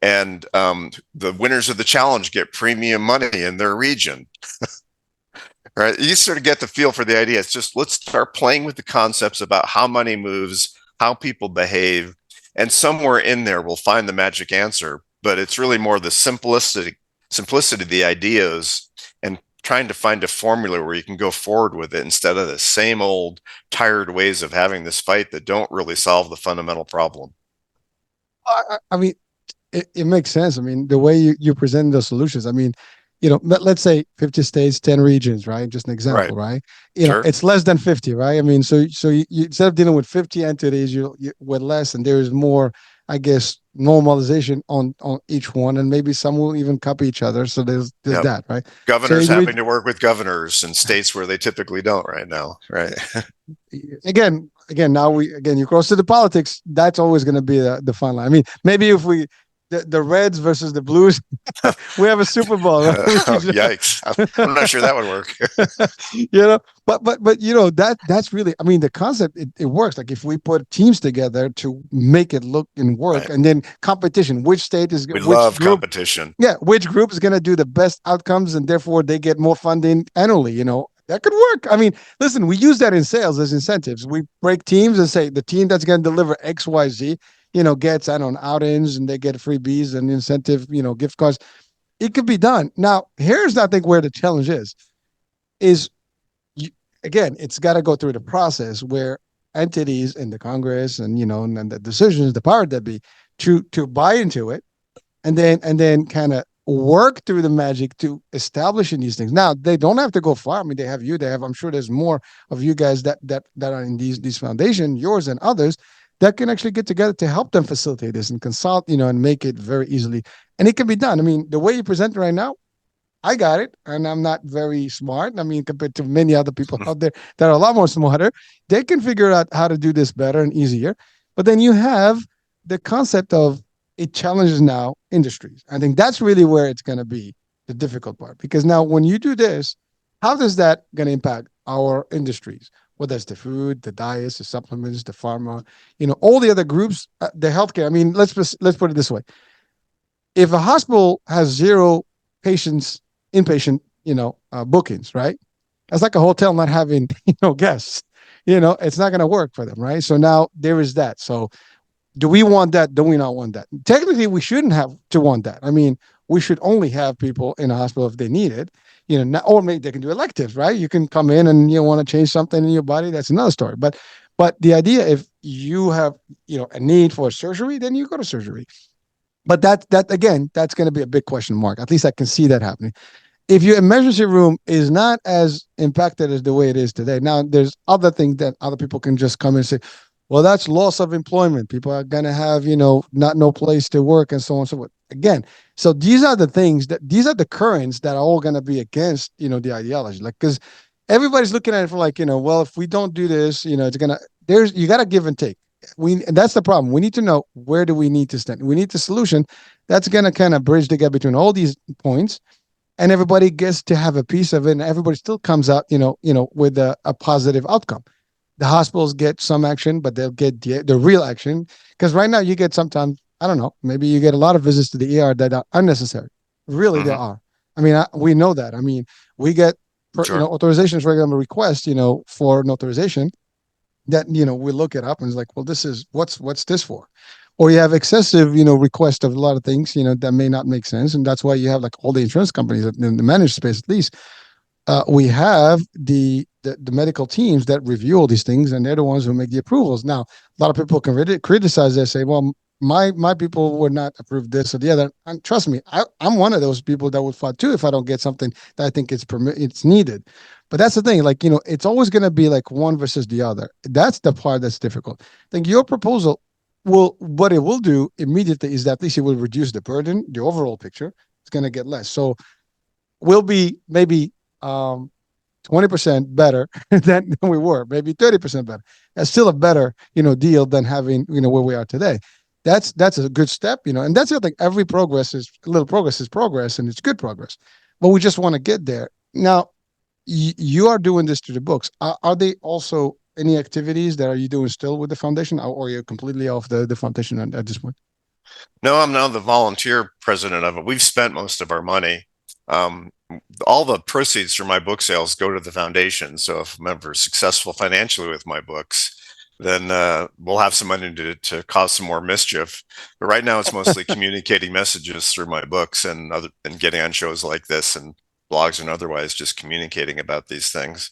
Speaker 2: And the winners of the challenge get premium money in their region. Right? You sort of get the feel for the idea. It's just let's start playing with the concepts about how money moves, how people behave, and somewhere in there we'll find the magic answer. But it's really more the simplicity of the ideas and trying to find a formula where you can go forward with it instead of the same old tired ways of having this fight that don't really solve the fundamental problem.
Speaker 1: I mean, it makes sense. I mean, the way you present the solutions. I mean, let's say 50 states, 10 regions, right? Just an
Speaker 2: Right.
Speaker 1: example, right?
Speaker 2: Sure.
Speaker 1: It's less than 50, right? I mean, so you instead of dealing with 50 entities, you with less, and there's more I guess, normalization on each one, and maybe some will even copy each other. So there's
Speaker 2: Yep.
Speaker 1: that, right? So
Speaker 2: Governors
Speaker 1: you read
Speaker 2: having to work with governors in states where they typically don't right now, right?
Speaker 1: again now we again you cross to the politics. That's always going to be the fun line. I mean, maybe if we the Reds versus the Blues, we have a Super Bowl, right? We
Speaker 2: Oh,
Speaker 1: could
Speaker 2: yikes. I'm not sure that would work.
Speaker 1: but that's really, I mean, the concept, it works. Like if we put teams together to make it look and work,
Speaker 2: Right.
Speaker 1: and then competition, which state is
Speaker 2: We
Speaker 1: which
Speaker 2: love
Speaker 1: group,
Speaker 2: competition.
Speaker 1: yeah, which group is going to do the best outcomes, and therefore they get more funding annually. That could work. I mean, listen, we use that in sales as incentives. We break teams and say the team that's going to deliver XYZ, gets, I don't know, outings, and they get freebies and incentive, gift cards. It could be done. Now, here's I think where the challenge is you, again, it's got to go through the process where entities in the Congress and the decisions, the power that be, to buy into it, and then kind of work through the magic to establishing these things. Now they don't have to go far. I mean, they have you. They have. I'm sure there's more of you guys that are in these foundation, yours and others, that can actually get together to help them facilitate this and consult, and make it very easily. And it can be done. I mean, the way you present it right now, I got it, and I'm not very smart. I mean, compared to many other people out there that are a lot more smarter, they can figure out how to do this better and easier. But then you have the concept of it challenges now industries. I think that's really where it's going to be the difficult part, because now when you do this, how does that going to impact our industries? Whether it's the food, the diets, the supplements, the pharma, all the other groups, the healthcare. I mean, let's put it this way: if a hospital has zero patients, inpatient, bookings, right? That's like a hotel not having, guests. It's not going to work for them, right? So now there is that. So do we want that? Do we not want that? Technically, we shouldn't have to want that. I mean, we should only have people in a hospital if they need it. Or maybe they can do electives, right? You can come in and you want to change something in your body. That's another story. But the idea, if you have a need for surgery, then you go to surgery. But that again, that's going to be a big question mark. At least I can see that happening. If your emergency room is not as impacted as the way it is today, now there's other things that other people can just come and say, well, that's loss of employment. People are going to have, not no place to work and so on and so forth. Again, so these are the things these are the currents that are all going to be against, the ideology. Like, because everybody's looking at it for like, well, if we don't do this, it's going to, you got to give and take. And that's the problem. We need to know, where do we need to stand? We need the solution that's going to kind of bridge the gap between all these points, and everybody gets to have a piece of it, and everybody still comes out, with a positive outcome. The hospitals get some action, but they'll get the real action, because right now you get sometimes, I don't know, maybe you get a lot of visits to the ER that are unnecessary. Really, there
Speaker 2: Mm-hmm.
Speaker 1: are. I mean, we know that. I mean, we get
Speaker 2: Sure.
Speaker 1: authorizations, regular requests, for an authorization that we look it up and it's like, well, this is what's this for? Or you have excessive request of a lot of things that may not make sense, and that's why you have like all the insurance companies in the managed space, at least. We have the medical teams that review all these things, and they're the ones who make the approvals. Now, a lot of people can criticize that, say, well, my people would not approve this or the other. And trust me, I'm one of those people that would fight too if I don't get something that I think it's needed. But that's the thing, like, it's always going to be like one versus the other. That's the part that's difficult. I think your proposal what it will do immediately is that at least it will reduce the burden, the overall picture. It's going to get less. So we'll be maybe 20% better than we were, maybe 30% better. That's still a better, deal than having, where we are today. That's a good step, and that's the other thing. Every little progress is progress, and it's good progress. But we just want to get there. Now, you are doing this through the books. Are they also any activities that are you doing still with the foundation, or are you completely off the foundation at this point?
Speaker 2: No, I'm now the volunteer president of it. We've spent most of our money. Um, all the proceeds from my book sales go to the foundation. So if I'm ever successful financially with my books, then we'll have some money to cause some more mischief. But right now, it's mostly communicating messages through my books and getting on shows like this and blogs and otherwise, just communicating about these things.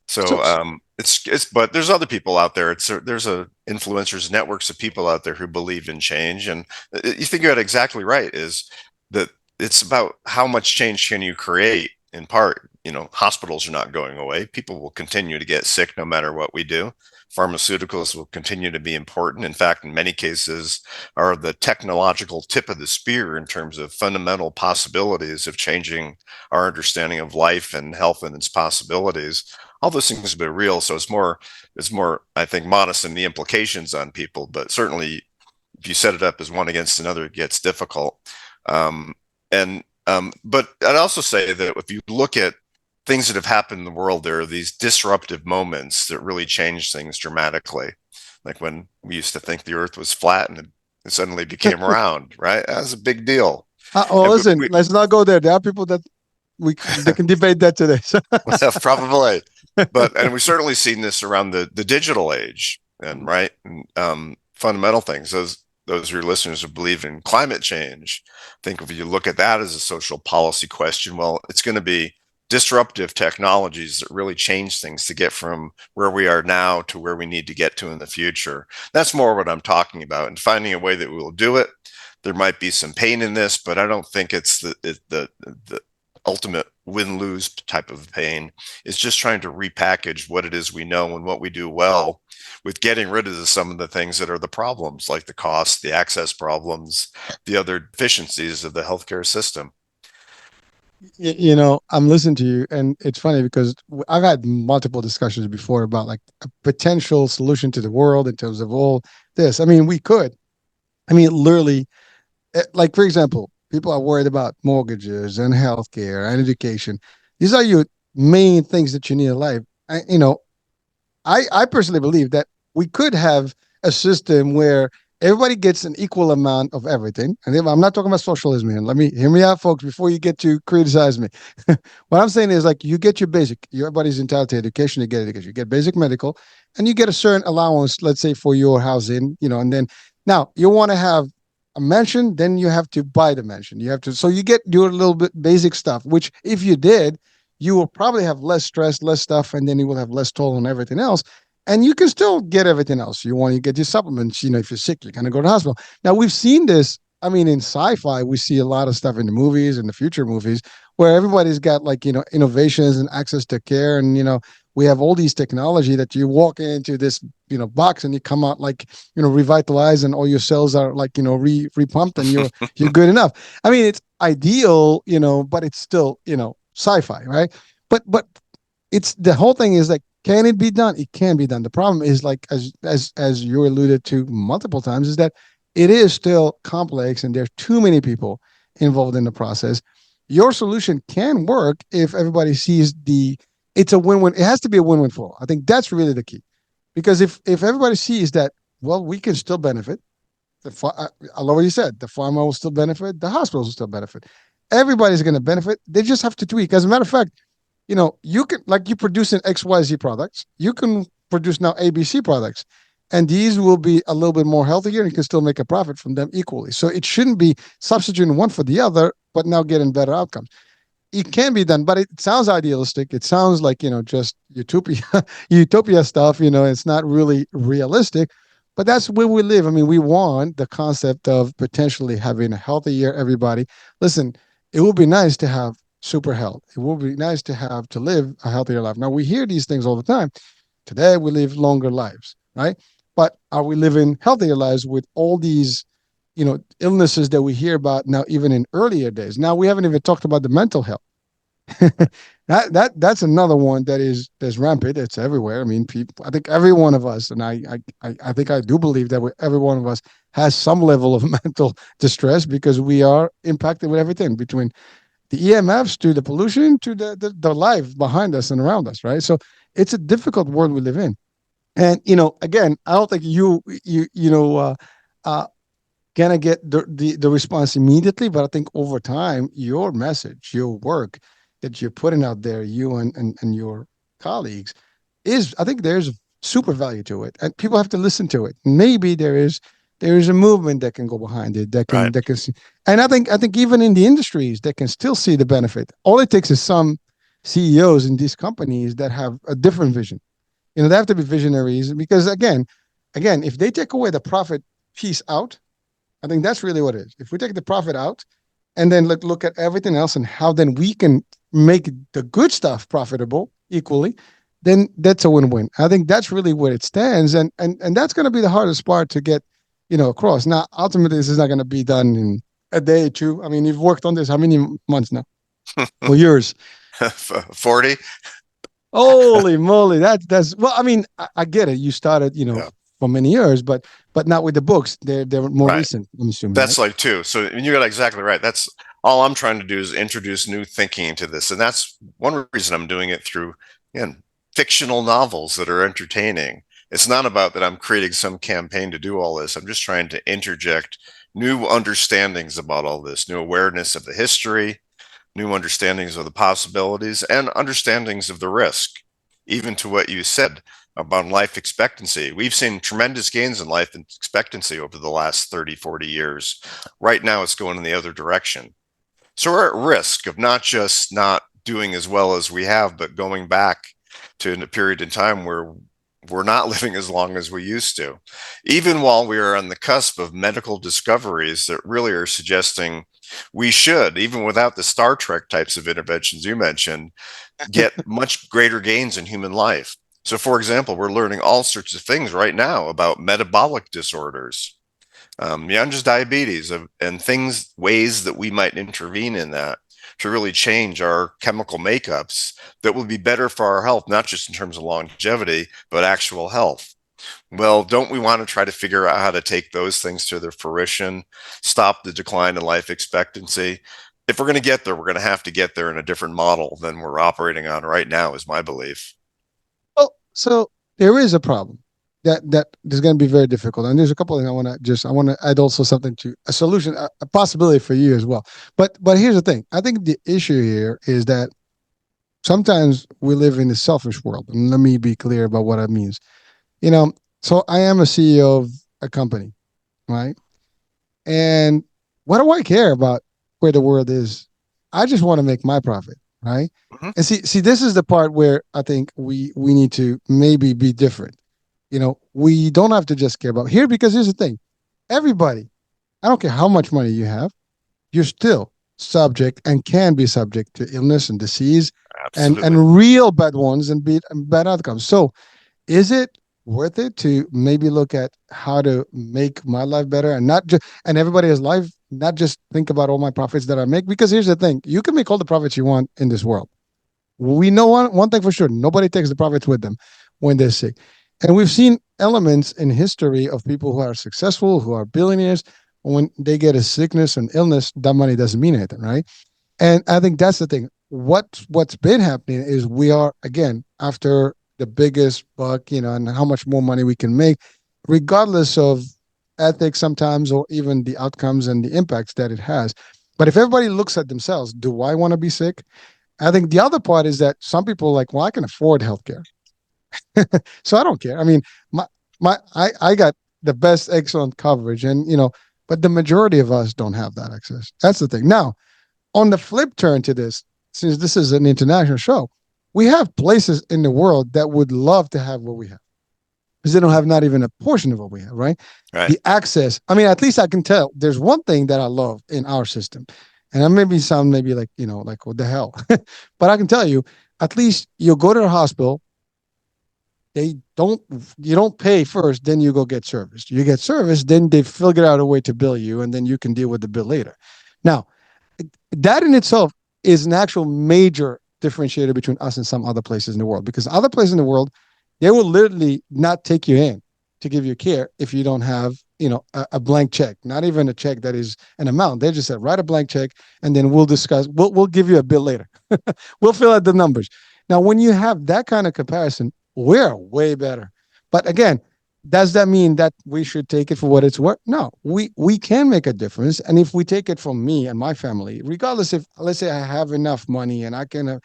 Speaker 1: So,
Speaker 2: So it's but there's other people out there. There's a influencers networks of people out there who believe in change, and you think you're exactly right. Is that it's about how much change can you create in part. hospitals are not going away. People will continue to get sick no matter what we do. Pharmaceuticals will continue to be important. In fact, in many cases, are the technological tip of the spear in terms of fundamental possibilities of changing our understanding of life and health and its possibilities. All those things have been real, so it's more, I think, modest in the implications on people. But certainly, if you set it up as one against another, it gets difficult. And but I'd also say that if you look at things that have happened in the world, there are these disruptive moments that really change things dramatically. Like when we used to think the earth was flat and it suddenly became round, right? That was a big deal.
Speaker 1: Oh,
Speaker 2: And
Speaker 1: listen,
Speaker 2: we,
Speaker 1: let's not go there. There are people that they can debate that today. So,
Speaker 2: probably, and we've certainly seen this around the digital age, and right, and, fundamental things. Those of your listeners who believe in climate change, think if you look at that as a social policy question, well, it's going to be disruptive technologies that really change things to get from where we are now to where we need to get to in the future. That's more what I'm talking about, and finding a way that we will do it. There might be some pain in this, but I don't think it's the ultimate win-lose type of pain. It's just trying to repackage what it is we know and what we do well, with getting rid of some of the things that are the problems, like the cost, the access problems, the other deficiencies of the healthcare system.
Speaker 1: I'm listening to you, and it's funny because I've had multiple discussions before about like a potential solution to the world in terms of all this. I mean, we could. I mean, literally, like for example, people are worried about mortgages and healthcare and education. These are your main things that you need in life. I personally believe that we could have a system where everybody gets an equal amount of everything. And I'm not talking about socialism here. Let me hear me out, folks, before you get to criticize me. What I'm saying is like you get your basic, everybody's entitled to education, you get education, you get basic medical, and you get a certain allowance, let's say for your housing, and then now you want to have a mansion, then you have to buy the mansion. You have to, so you get your little bit basic stuff, which if you did, you will probably have less stress, less stuff, and then you will have less toll on everything else. And you can still get everything else. You want to get your supplements, if you're sick, you're going to go to the hospital. Now, we've seen this. I mean, in sci-fi, we see a lot of stuff in the movies and the future movies where everybody's got like, innovations and access to care. And, we have all these technology that you walk into this, box and you come out like, revitalized and all your cells are like, repumped and you're good enough. I mean, it's ideal, but it's still, sci-fi, right? But it's the whole thing is like, can it be done? It can be done. The problem is like as you alluded to multiple times, is that it is still complex and there are too many people involved in the process. Your solution can work if everybody sees it's a win-win. It has to be a win-win for all. I think that's really the key. Because if everybody sees that, well, we can still benefit. I love what you said. The farmer will still benefit. The hospitals will still benefit. Everybody's going to benefit. They just have to tweak. As a matter of fact, you can like you produce an XYZ products, you can produce now ABC products, and these will be a little bit more healthier and you can still make a profit from them equally. So it shouldn't be substituting one for the other, but now getting better outcomes. It can be done, but it sounds idealistic. It sounds like, just utopia stuff, it's not really realistic, but that's where we live. I mean, we want the concept of potentially having a healthier everybody. Listen, it would be nice to have super health. It would be nice to live a healthier life. Now we hear these things all the time. Today we live longer lives, right? But are we living healthier lives with all these, illnesses that we hear about now, even in earlier days? Now we haven't even talked about the mental health. That's another one that's rampant. It's everywhere. I mean, people. I think every one of us, and I think I do believe that every one of us has some level of mental distress because we are impacted with everything between the EMFs to the pollution to the life behind us and around us, right? So it's a difficult world we live in. And again, I don't think uh, gonna get the response immediately, but I think over time, your message, your work that you're putting out there, you and your colleagues, is I think there's super value to it, and people have to listen to it. Maybe there is a movement that can go behind it
Speaker 2: Right.
Speaker 1: that can see, and I think even in the industries they can still see the benefit. All it takes is some CEOs in these companies that have a different vision. They have to be visionaries because again, if they take away the profit piece out, I think that's really what it is. If we take the profit out, and then look at everything else and how then we can make the good stuff profitable equally, then that's a win-win. I think that's really where it stands, and that's going to be the hardest part to get, across. Now, ultimately, this is not going to be done in a day or two. I mean, you've worked on this how many months now or years?
Speaker 2: 40.
Speaker 1: Holy moly, that's well. I mean, I get it. You started,
Speaker 2: Yeah.
Speaker 1: for many years, but not with the books. They're more
Speaker 2: Right.
Speaker 1: recent. I'm assuming,
Speaker 2: That's
Speaker 1: right?
Speaker 2: like two. So you got exactly right. That's all I'm trying to do is introduce new thinking into this. And that's one reason I'm doing it through, again, fictional novels that are entertaining. It's not about that I'm creating some campaign to do all this. I'm just trying to interject new understandings about all this, new awareness of the history, new understandings of the possibilities, and understandings of the risk, even to what you said about life expectancy. We've seen tremendous gains in life expectancy over the last 30, 40 years. Right now, it's going in the other direction. So we're at risk of not just not doing as well as we have, but going back to a period in time where we're not living as long as we used to, even while we are on the cusp of medical discoveries that really are suggesting we should, even without the Star Trek types of interventions you mentioned, get much greater gains in human life. So, for example, we're learning all sorts of things right now about metabolic disorders, beyond just diabetes, and things, ways that we might intervene in that to really change our chemical makeups that will be better for our health, not just in terms of longevity, but actual health. Well, don't we want to try to figure out how to take those things to their fruition, stop the decline in life expectancy? If we're going to get there, we're going to have to get there in a different model than we're operating on right now, is my belief.
Speaker 1: Well, so there is a problem that is going to be very difficult, and there's a couple of things I want to add also something to a solution, a possibility for you as well. But here's the thing. I think the issue here is that sometimes we live in a selfish world, and let me be clear about what that means. You know, so I am a CEO of a company, right? And what do I care about where the world is? I just want to make my profit, right?
Speaker 2: Mm-hmm.
Speaker 1: And see, this is the part where I think we need to maybe be different. We don't have to just care about here because here's the thing: everybody, I don't care how much money you have, you're still subject and can be subject to illness and disease, and
Speaker 2: Absolutely.
Speaker 1: and real bad ones and bad outcomes. So is it worth it to maybe look at how to make my life better and not just and everybody's life, not just think about all my profits that I make? Because here's the thing: you can make all the profits you want in this world. We know one thing for sure: nobody takes the profits with them when they're sick. And we've seen elements in history of people who are successful, who are billionaires. When they get a sickness and illness, that money doesn't mean anything, right? And I think that's the thing. What's been happening is we are again after the biggest buck, and how much more money we can make, regardless of ethics sometimes or even the outcomes and the impacts that it has. But if everybody looks at themselves, do I want to be sick? I think the other part is that some people are like, well, I can afford healthcare, so I don't care. I mean, I got the best excellent coverage, and but the majority of us don't have that access. That's the thing. Now, on the flip turn to this, since this is an international show, we have places in the world that would love to have what we have because they don't have not even a portion of what we have, right?
Speaker 2: Right.
Speaker 1: The access. I mean, at least I can tell there's one thing that I love in our system. And I maybe sound maybe like, like what the hell? But I can tell you, at least you'll go to a hospital, they don't you don't pay first, then you go get service. You get service, then they figure out a way to bill you, and then you can deal with the bill later. Now, that in itself is an actual major differentiator between us and some other places in the world. Because other places in the world, they will literally not take you in to give you care if you don't have, a blank check, not even a check that is an amount. They just said, write a blank check and then we'll discuss, we'll give you a bill later. We'll fill out the numbers. Now, when you have that kind of comparison, we're way better. But again, does that mean that we should take it for what it's worth? No, we can make a difference. And if we take it from me and my family, regardless if let's say I have enough money and I can,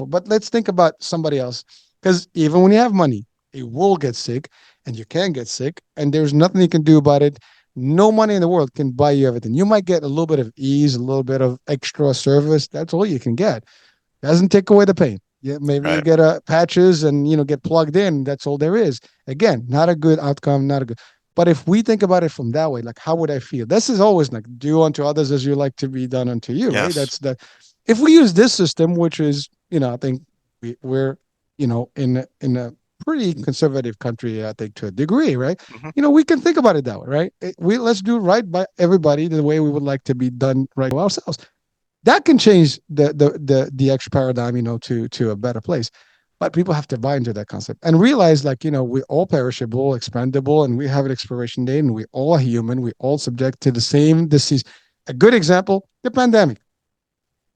Speaker 1: but let's think about somebody else. Because even when you have money, it will get sick and you can get sick and there's nothing you can do about it. No money in the world can buy you everything. You might get a little bit of ease, a little bit of extra service. That's all you can get. Doesn't take away the pain. Yeah, maybe you
Speaker 2: Right.
Speaker 1: get patches and get plugged in. That's all there is. Again, not a good outcome. Not a good. But if we think about it from that way, like how would I feel? This is always like do unto others as you like to be done unto you, right?
Speaker 2: Yes.
Speaker 1: That's the if we use this system, which is, I think we're, in a pretty conservative country, I think to a degree, right?
Speaker 2: Hmm.
Speaker 1: We can think about it that way, right? We let's do right by everybody the way we would like to be done right by ourselves. That can change the extra paradigm, to a better place. But people have to buy into that concept and realize, like, we're all perishable, expendable, and we have an expiration date, and we all are human. We all subject to the same disease. A good example: the pandemic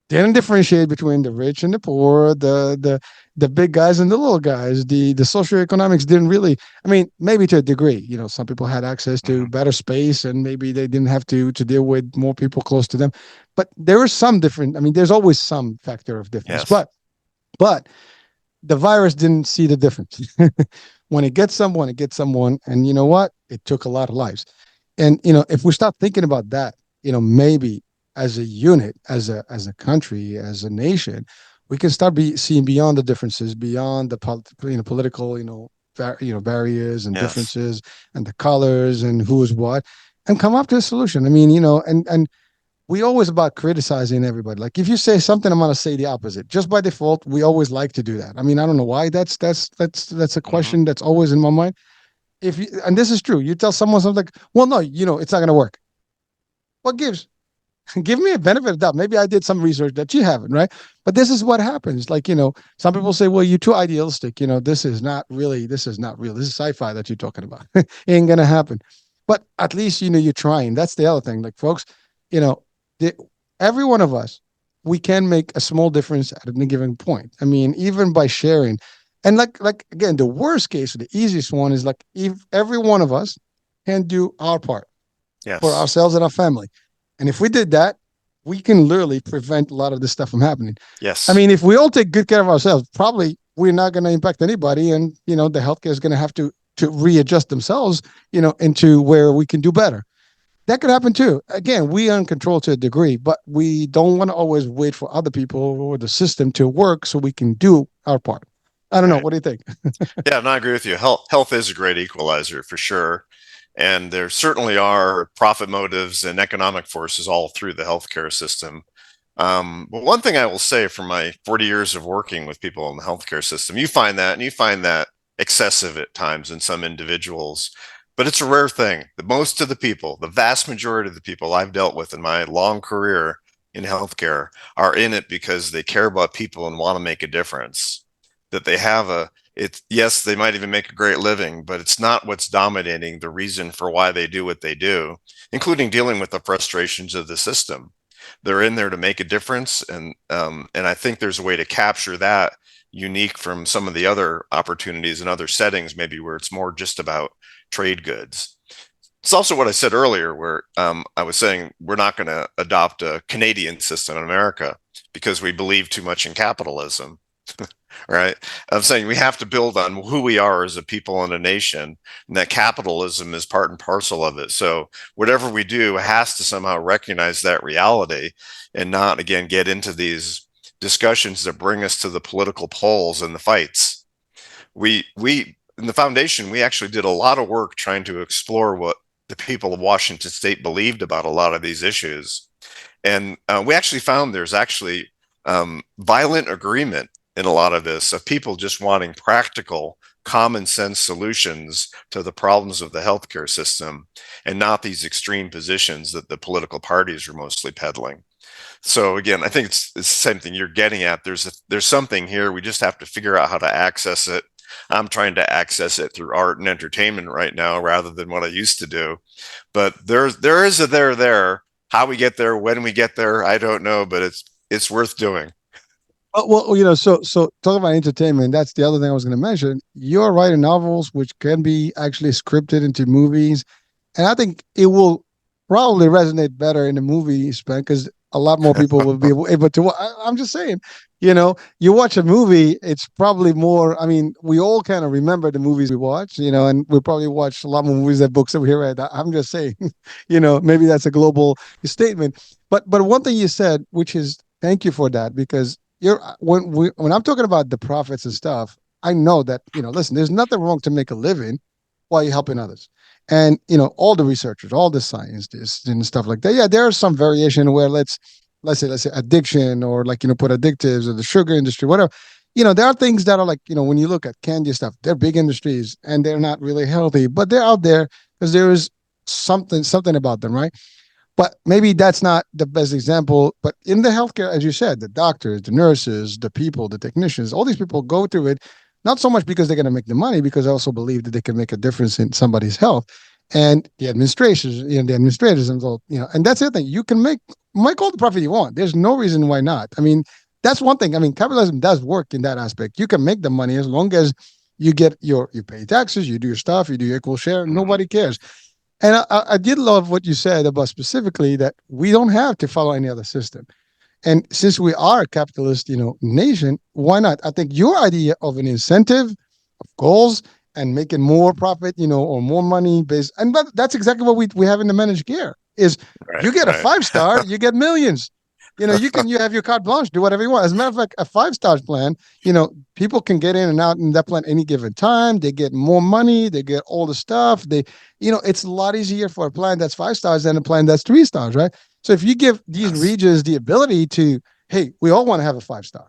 Speaker 1: didn't differentiate between the rich and the poor, the big guys and the little guys. The socioeconomics didn't really. I mean, maybe to a degree. Some people had access to
Speaker 2: Hmm.
Speaker 1: better space, and maybe they didn't have to deal with more people close to them. But there is some different. I mean, there's always some factor of difference.
Speaker 2: Yes.
Speaker 1: But the virus didn't see the difference. When it gets someone, it gets someone, and you know what? It took a lot of lives. And if we start thinking about that, maybe as a unit, as a country, as a nation, we can start seeing beyond the differences, beyond the political barriers and
Speaker 2: Yes.
Speaker 1: differences and the colors and who is what, and come up to a solution. I mean, and we always about criticizing everybody. Like if you say something, I'm gonna say the opposite. Just by default, we always like to do that. I mean, I don't know why. That's a
Speaker 2: Hmm.
Speaker 1: question that's always in my mind. And this is true, you tell someone something like, well, no, it's not gonna work. What gives? Give me a benefit of doubt. Maybe I did some research that you haven't, right? But this is what happens. Like, some people say, well, you're too idealistic. This is not really, this is not real. This is sci-fi that you're talking about. Ain't gonna happen. But at least, you're trying. That's the other thing. Like, folks, you know, the, every one of us, we can make a small difference at any given point. I mean, even by sharing. And like again, the worst case, or the easiest one is like if every one of us can do our part for
Speaker 2: Yes.
Speaker 1: ourselves and our family. And if we did that, we can literally prevent a lot of this stuff from happening. I
Speaker 2: Yes.
Speaker 1: mean, if we all take good care of ourselves, probably we're not going to impact anybody, and the healthcare is going to have to readjust themselves, into where we can do better. That could happen too. Again, we are in control to a degree, but we don't want to always wait for other people or the system to work so we can do our part. I don't know.
Speaker 2: Right.
Speaker 1: What do you think?
Speaker 2: Yeah, and I agree with you. Health is a great equalizer for sure. And there certainly are profit motives and economic forces all through the healthcare system. But one thing I will say from my 40 years of working with people in the healthcare system, you find that excessive at times in some individuals, but it's a rare thing. The most of the people, the vast majority of the people I've dealt with in my long career in healthcare are in it because they care about people and want to make a difference. That they have it's yes, they might even make a great living, but it's not what's dominating the reason for why they do what they do, including dealing with the frustrations of the system. They're in there to make a difference, and I think there's a way to capture that unique from some of the other opportunities and other settings, maybe where it's more just about trade goods. It's also what I said earlier, where I was saying we're not going to adopt a Canadian system in America because we believe too much in capitalism, right? I'm saying we have to build on who we are as a people and a nation, and that capitalism is part and parcel of it. So whatever we do has to somehow recognize that reality and not, again, get into these discussions that bring us to the political poles and the fights. We in the foundation, we actually did a lot of work trying to explore what the people of Washington State believed about a lot of these issues. And we actually found there's actually violent agreement in a lot of this of people just wanting practical, common sense solutions to the problems of the healthcare system and not these extreme positions that the political parties are mostly peddling. So again, I think it's the same thing you're getting at. There's something here. We just have to figure out how to access it. I'm trying to access it through art and entertainment right now rather than what I used to do. But there is a there. How we get there, when we get there, I don't know, but it's worth doing.
Speaker 1: Well, so talking about entertainment, that's the other thing I was going to mention. You're writing novels which can be actually scripted into movies, and I think it will probably resonate better in the movie span because a lot more people will be able to. I'm just saying, you watch a movie, it's probably more. I mean, we all kind of remember the movies we watch, and we probably watch a lot more movies than books that we read. I'm just saying, maybe that's a global statement. But one thing you said, which is thank you for that, because when I'm talking about the profits and stuff, I know that listen, there's nothing wrong to make a living while you're helping others. And all the researchers, all the scientists and stuff like that. Yeah, there are some variation where let's say addiction, or like put additives, or the sugar industry, whatever. There are things that are like, when you look at candy stuff, they're big industries and they're not really healthy, but they're out there because there is something about them, right? But maybe that's not the best example. But in the healthcare, as you said, the doctors, the nurses, the people, the technicians, all these people go through it, not so much because they're going to make the money, because I also believe that they can make a difference in somebody's health. And the administrators, the administrators, and all, and that's the other thing. You can make all the profit you want. There's no reason why not. I mean, that's one thing. I mean, capitalism does work in that aspect. You can make the money as long as you pay taxes, you do your stuff, you do your equal share.
Speaker 2: Mhm.
Speaker 1: Nobody cares. And I did love what you said about specifically that we don't have to follow any other system. And since we are a capitalist, nation, why not? I think your idea of an incentive, of goals, and making more profit, or more money based, and that's exactly what we have in the managed care. Is
Speaker 2: Right,
Speaker 1: you get a
Speaker 2: right.
Speaker 1: 5 star, you get millions. You have your carte blanche, do whatever you want. As a matter of fact, a 5 star plan, people can get in and out in that plan any given time. They get more money, they get all the stuff. It's a lot easier for a plan that's 5 stars than a plan that's 3 stars, right? So if you give these
Speaker 2: Yes.
Speaker 1: regions the ability to, hey, we all want to have a 5 star.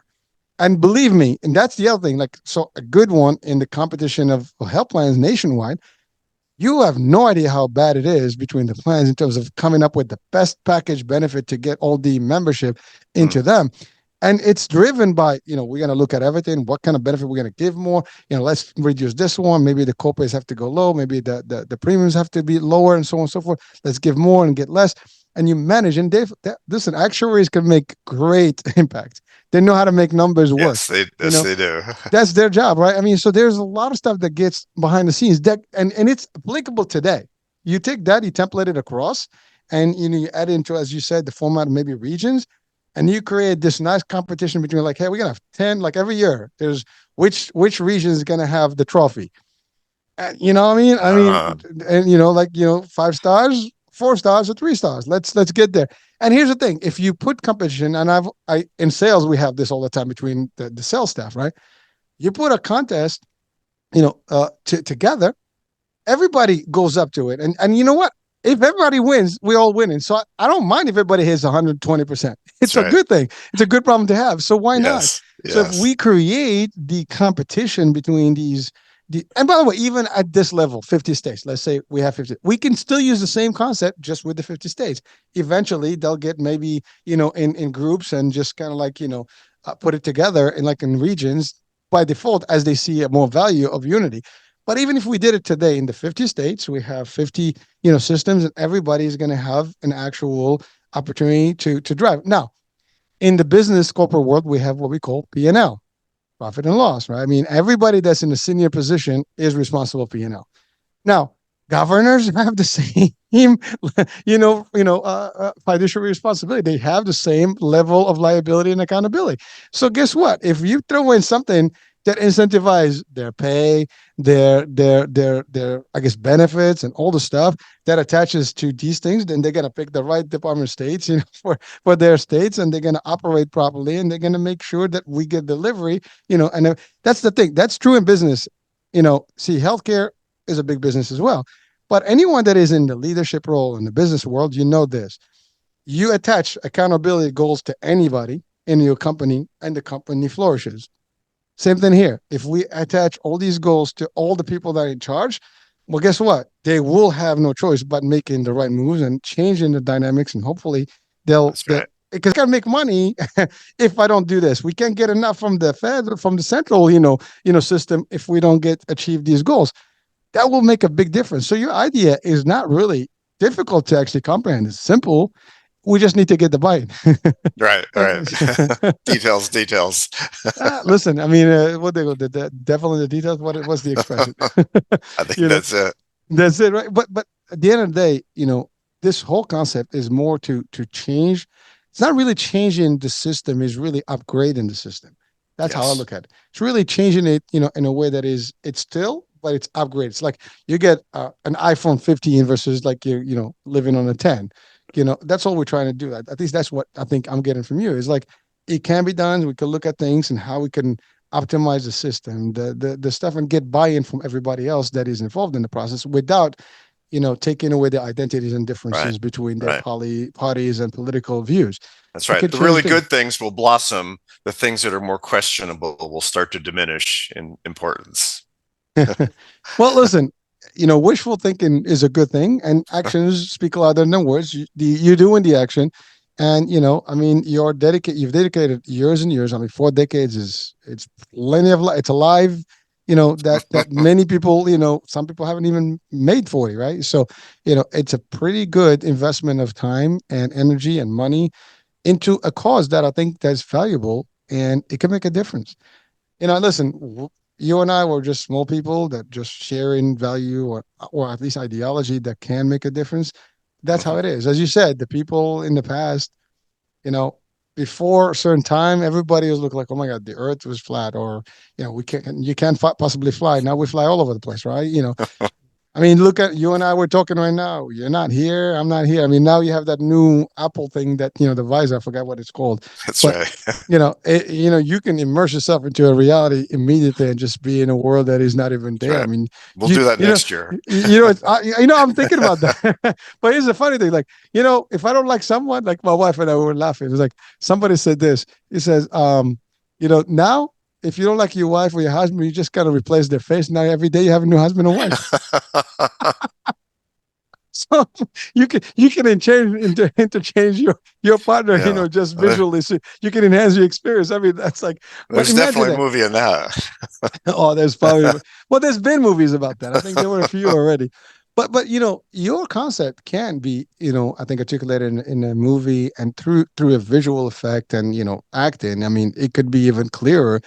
Speaker 1: And believe me, and that's the other thing, like, so a good one in the competition of health plans nationwide, you have no idea how bad it is between the plans in terms of coming up with the best package benefit to get all the membership
Speaker 2: Mm.
Speaker 1: into them. And it's driven by, we're going to look at everything. What kind of benefit we're going to give more? Let's reduce this one. Maybe the copays have to go low. Maybe the premiums have to be lower, and so on and so forth. Let's give more and get less. And you manage. And listen, actuaries can make great impact. They know how to make numbers work. You
Speaker 2: Yes,
Speaker 1: know,
Speaker 2: they do.
Speaker 1: that's their job, right? I mean, so there's a lot of stuff that gets behind the scenes that, and it's applicable today. You take that, you template it across, and you add into, as you said, the format of maybe regions, and you create this nice competition between, like, hey, we're gonna have 10, like every year. There's which region is gonna have the trophy. You know what I mean? I mean,
Speaker 2: Uh,
Speaker 1: and 5 stars, 4 stars, or 3 stars. Let's get there. And here's the thing: if you put competition, and I in sales we have this all the time between the sales staff, right? You put a contest, together, everybody goes up to it, and you know what? If everybody wins, we all winning. So I don't mind if everybody hits 120%.
Speaker 2: that's
Speaker 1: It's a
Speaker 2: right.
Speaker 1: good thing. It's a good problem to have. So why not?
Speaker 2: Yes,
Speaker 1: So if
Speaker 2: yes.
Speaker 1: we create the competition between and by the way, even at this level, 50 states, let's say we have 50, we can still use the same concept just with the 50 states. Eventually, they'll get maybe, in groups, and just kind of like, put it together in, like, in regions by default, as they see a more value of unity. But even if we did it today in the 50 states, we have 50, systems, and everybody's going to have an actual opportunity to drive. Now, in the business corporate world, we have what we call P&L, profit and loss, right? I mean, everybody that's in a senior position is responsible for P&L. Now, governors have the same, fiduciary responsibility. They have the same level of liability and accountability. So guess what? If you throw in something that incentivizes their pay, their I guess benefits, and all the stuff that attaches to these things, then they're gonna pick the right Department of States, for their states, and they're gonna operate properly, and they're gonna make sure that we get delivery, and that's the thing. That's true in business. See, healthcare is a big business as well. But anyone that is in the leadership role in the business world, this. You attach accountability goals to anybody in your company, and the company flourishes. Same thing here. If we attach all these goals to all the people that are in charge, well, guess what? They will have no choice but making the right moves and changing the dynamics, and hopefully
Speaker 2: That's
Speaker 1: they'll
Speaker 2: right.
Speaker 1: because I gotta make money if I don't do this. We can't get enough from the Fed or from the central, system if we don't get achieve these goals. That will make a big difference. So your idea is not really difficult to actually comprehend. It's simple. We just need to get the bite.
Speaker 2: Right, right. Details, details.
Speaker 1: Listen, I mean, what they go, the devil in the details. What's the expression?
Speaker 2: I think
Speaker 1: you know,
Speaker 2: that's it.
Speaker 1: that's it, right? But at the end of the day, this whole concept is more to change. It's not really changing the system; it's really upgrading the system. That's how I
Speaker 2: Yes.
Speaker 1: look at it. It's really changing it, in a way that it's still, but it's upgraded. It's like you get an iPhone 15 versus, like, living on a 10. That's all we're trying to do. At least that's what I think I'm getting from you. Is like it can be done. We can look at things and how we can optimize the system, the stuff, and get buy-in from everybody else that is involved in the process without, taking away the identities and
Speaker 2: Right.
Speaker 1: differences between their
Speaker 2: Right.
Speaker 1: parties and political views.
Speaker 2: That's
Speaker 1: It
Speaker 2: right.
Speaker 1: could
Speaker 2: The
Speaker 1: change
Speaker 2: really
Speaker 1: things.
Speaker 2: good things will blossom. The things that are more questionable will start to diminish in importance.
Speaker 1: Well, listen, wishful thinking is a good thing, and actions speak louder than words. You're doing the action, and I mean, You've dedicated years and years. I mean, 4 decades it's plenty of. It's alive. That many people. Some people haven't even made 40, right? So, it's a pretty good investment of time and energy and money into a cause that I think that's valuable and it can make a difference. Listen, you and I were just small people that just sharing value or at least ideology that can make a difference. That's how
Speaker 2: Mhm.
Speaker 1: it is. As you said, the people in the past, you know, before a certain time, everybody was looking like, oh my God, the earth was flat, or, you can't possibly fly. Now we fly all over the place, right? I mean, look at you and I. We're talking right now. You're not here. I'm not here. I mean, now you have that new Apple thing that the visor. I forgot what it's called,
Speaker 2: That's
Speaker 1: but
Speaker 2: right.
Speaker 1: you can immerse yourself into a reality immediately and just be in a world that is not even
Speaker 2: That's
Speaker 1: there. I
Speaker 2: right.
Speaker 1: mean,
Speaker 2: We'll do that next year.
Speaker 1: I'm thinking about that. But here's the funny thing, like, if I don't like someone, like my wife and I were laughing. It was like somebody said this. He says, now if you don't like your wife or your husband, you just gotta replace their face. Now every day you have a new husband or wife. So you can interchange your partner,
Speaker 2: Yeah.
Speaker 1: just visually. So you can enhance your experience. I mean, that's like, but
Speaker 2: There's
Speaker 1: imagine
Speaker 2: definitely a
Speaker 1: that.
Speaker 2: movie in that.
Speaker 1: Oh, there's probably well, there's been movies about that. I think there were a few already. But your concept can be, I think articulated in a movie and through a visual effect and acting. I mean, it could be even clearer.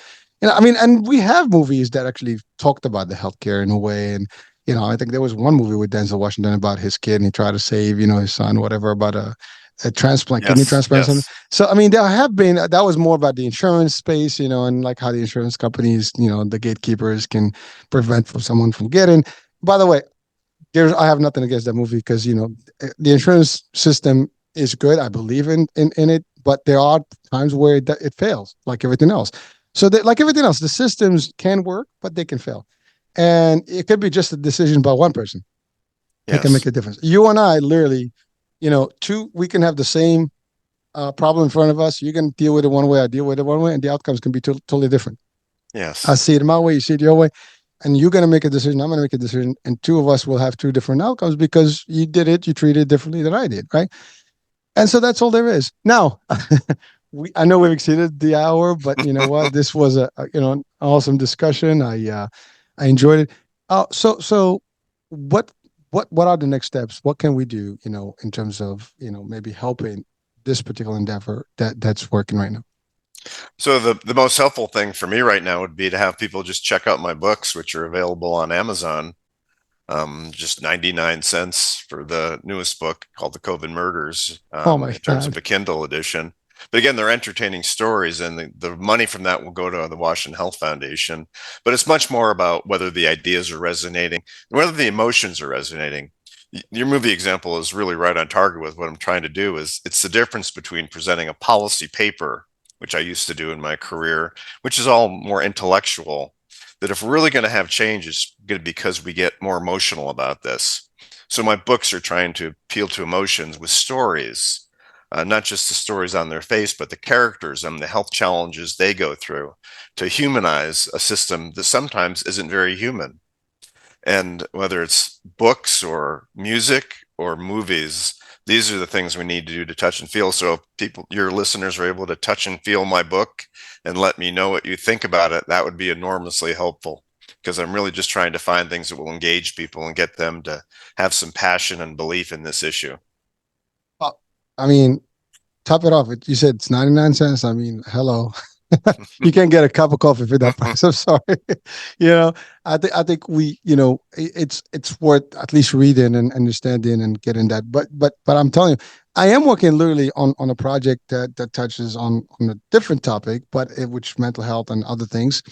Speaker 1: I mean, and we have movies that actually talked about the healthcare in a way. And I think there was one movie with Denzel Washington about his kid and he tried to save, his son, whatever, about a transplant, kidney
Speaker 2: Yes.
Speaker 1: transplant, or something.
Speaker 2: Yes.
Speaker 1: So I mean, there have been that was more about the insurance space, and like how the insurance companies, the gatekeepers can prevent from someone from getting. By the way, I have nothing against that movie because the insurance system is good. I believe in it, but there are times where it fails, like everything else. So that, like everything else, the systems can work, but they can fail, and it could be just a decision by one person. It can make
Speaker 2: Yes.
Speaker 1: a difference. You and I, literally, we can have the same problem in front of us. You can deal with it one way, I deal with it one way, and the outcomes can be totally different. I
Speaker 2: Yes.
Speaker 1: see it my way, you see it your way, and you're going to make a decision. I'm going to make a decision, and two of us will have two different outcomes because you treated it differently than I did, right? And so that's all there is. Now, I know we've exceeded the hour, but you know what? This was an awesome discussion. I enjoyed it. So what what are the next steps? What can we do? In terms of maybe helping this particular endeavor that's working right now.
Speaker 2: So the most helpful thing for me right now would be to have people just check out my books, which are available on Amazon. Just 99 cents for the newest book called The COVID Murders,
Speaker 1: Oh my
Speaker 2: in terms of
Speaker 1: God.
Speaker 2: a Kindle edition. But again, they're entertaining stories, and the money from that will go to the Washington Health Foundation. But it's much more about whether the ideas are resonating, whether the emotions are resonating. Your movie example is really right on target with what I'm trying to do. Is it's the difference between presenting a policy paper, which I used to do in my career, which is all more intellectual, that if we're really going to have change, it's going to be because we get more emotional about this. So my books are trying to appeal to emotions with stories, not just the stories on their face, but the characters and the health challenges they go through, to humanize a system that sometimes isn't very human. And whether it's books or music or movies, these are the things we need to do to touch and feel. So if people, your listeners, are able to touch and feel my book and let me know what you think about it, that would be enormously helpful, because I'm really just trying to find things that will engage people and get them to have some passion and belief in this issue.
Speaker 1: Uh, I mean, top it off. You said it's 99 cents. I mean, hello. You can't get a cup of coffee for that price. I'm sorry. you know, I think it's worth at least reading and understanding and getting that. But I'm telling you, I am working literally on a project that touches on a different topic, but which mental health and other things.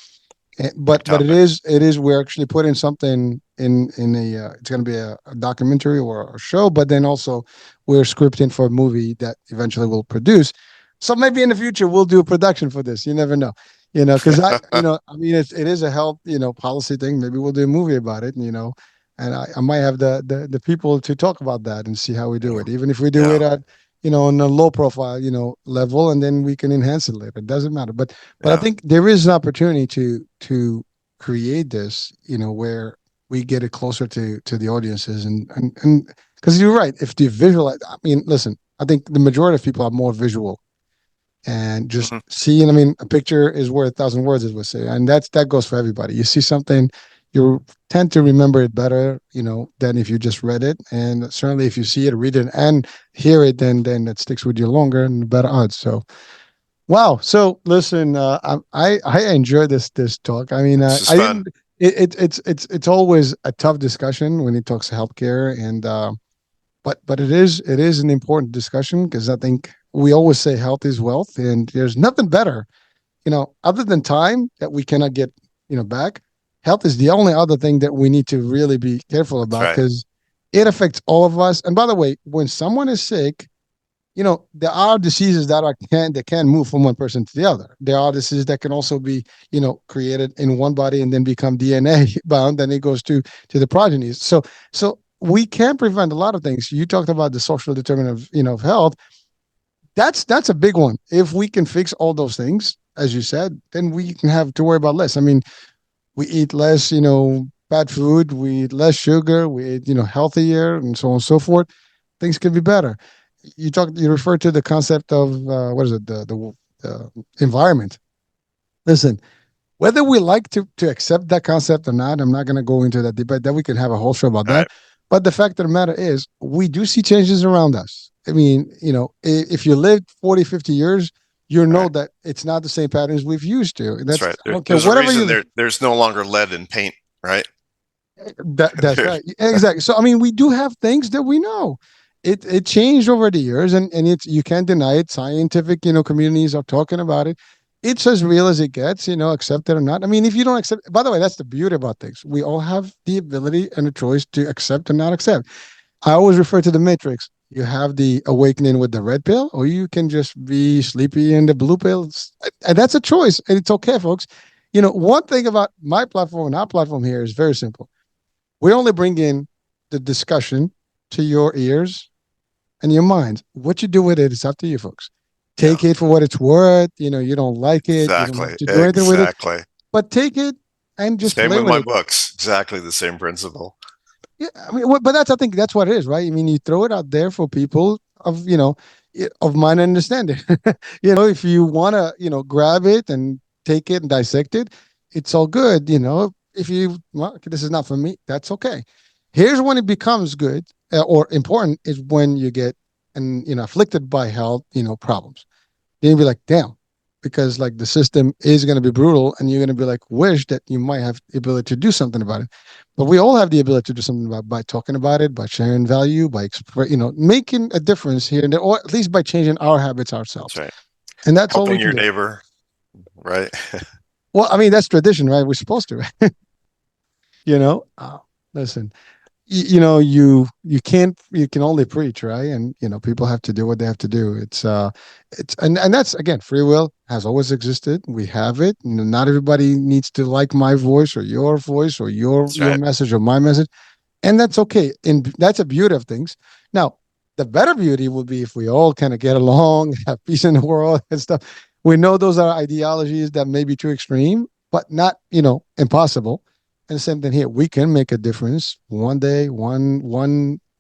Speaker 2: Great
Speaker 1: But it
Speaker 2: topic.
Speaker 1: is it is we're actually putting something in a it's going to be a documentary or a show, but then also we're scripting for a movie that eventually we'll produce. So maybe in the future we'll do a production for this. You never know. Because I mean it is a health policy thing. Maybe we'll do a movie about it. and I might have the people to talk about that and see how we do
Speaker 2: Yeah.
Speaker 1: it, even if we do it
Speaker 2: Yeah.
Speaker 1: at on a low profile level, and then we can enhance it later. It doesn't matter, but I
Speaker 2: Yeah.
Speaker 1: think there is an opportunity to create this, where we get it closer to the audiences, and because you're right, if the visualize, I mean, listen, I think the majority of people are more visual and just
Speaker 2: Hmm.
Speaker 1: seeing. I mean, a picture is worth a thousand words, as we say, and that goes for everybody. You see something, you tend to remember it better, than if you just read it. And certainly, if you see it, read it, and hear it, then it sticks with you longer and better odds. So, wow. So, listen, I enjoy this talk. I mean,
Speaker 2: This is
Speaker 1: I
Speaker 2: fun.
Speaker 1: didn't. It's always a tough discussion when it talks healthcare, and but it is an important discussion because I think we always say health is wealth, and there's nothing better, other than time that we cannot get, back. Health is the only other thing that we need to really be careful
Speaker 2: That's
Speaker 1: about
Speaker 2: right.
Speaker 1: because it affects all of us. And by the way, when someone is sick, there are diseases that can move from one person to the other. There are diseases that can also be, created in one body and then become DNA bound, and it goes to the progenies. So we can prevent a lot of things. You talked about the social determinant of health. That's a big one. If we can fix all those things, as you said, then we can have to worry about less. I mean, we eat less, bad food, we eat less sugar, we eat, healthier, and so on and so forth. Things could be better. You refer to the concept of what is it, the environment. Listen, whether we like to accept that concept or not, I'm not going to go into that debate. That we can have a whole show about
Speaker 2: All
Speaker 1: that.
Speaker 2: right.
Speaker 1: But the fact of the matter is, we do see changes around us. I mean, if you lived 40, 50 years, you
Speaker 2: All
Speaker 1: know
Speaker 2: right.
Speaker 1: that it's not the same patterns we've used to.
Speaker 2: That's
Speaker 1: That's
Speaker 2: right.
Speaker 1: I don't care
Speaker 2: There's a
Speaker 1: whatever
Speaker 2: reason
Speaker 1: you
Speaker 2: there's no longer lead in paint, right?
Speaker 1: That's right. Exactly. So I mean, we do have things that we know. It changed over the years, and it's you can't deny it. Scientific, communities are talking about it. It's as real as it gets, accept it or not. I mean, if you don't accept, by the way, that's the beauty about things. We all have the ability and a choice to accept or not accept. I always refer to the matrix. You have the awakening with the red pill, or you can just be sleepy in the blue pill. And that's a choice, and it's okay, folks. One thing about my platform and our platform here is very simple. We only bring in the discussion to your ears and your minds. What you do with it is up to you, folks.
Speaker 2: Yeah.
Speaker 1: Take it for what it's worth. You don't like it. You don't have
Speaker 2: Exactly.
Speaker 1: to do anything with it,
Speaker 2: Exactly.
Speaker 1: but take it and just
Speaker 2: Same
Speaker 1: play
Speaker 2: with
Speaker 1: with
Speaker 2: my
Speaker 1: it.
Speaker 2: books. Exactly the same principle.
Speaker 1: Yeah, I mean, but I think that's what it is, right? I mean, you throw it out there for people of mind and understanding. If you want to, grab it and take it and dissect it, it's all good. If you, well, okay, this is not for me, that's okay. Here's when it becomes good or important is when you get and afflicted by health, problems. Then you'll be like, damn, because like the system is going to be brutal, and you're going to be like, wish that you might have the ability to do something about it. But we all have the ability to do something about by talking about it, by sharing value, by making a difference here and there, or at least by changing our habits
Speaker 2: That's
Speaker 1: ourselves.
Speaker 2: right.
Speaker 1: And that's all we
Speaker 2: Helping
Speaker 1: can
Speaker 2: your
Speaker 1: do.
Speaker 2: neighbor, right?
Speaker 1: Well, I mean, that's tradition, right? We're supposed to, you know. Listen, you can only preach, right? And people have to do what they have to do. It's and that's again, free will has always existed. We have it. Not everybody needs to like my voice or your
Speaker 2: That's right.
Speaker 1: message or my message, and that's okay. And that's a beauty of things. Now, the better beauty would be if we all kind of get along, have peace in the world and stuff. We know those are ideologies that may be too extreme, but not impossible. And the same thing here. We can make a difference one day, one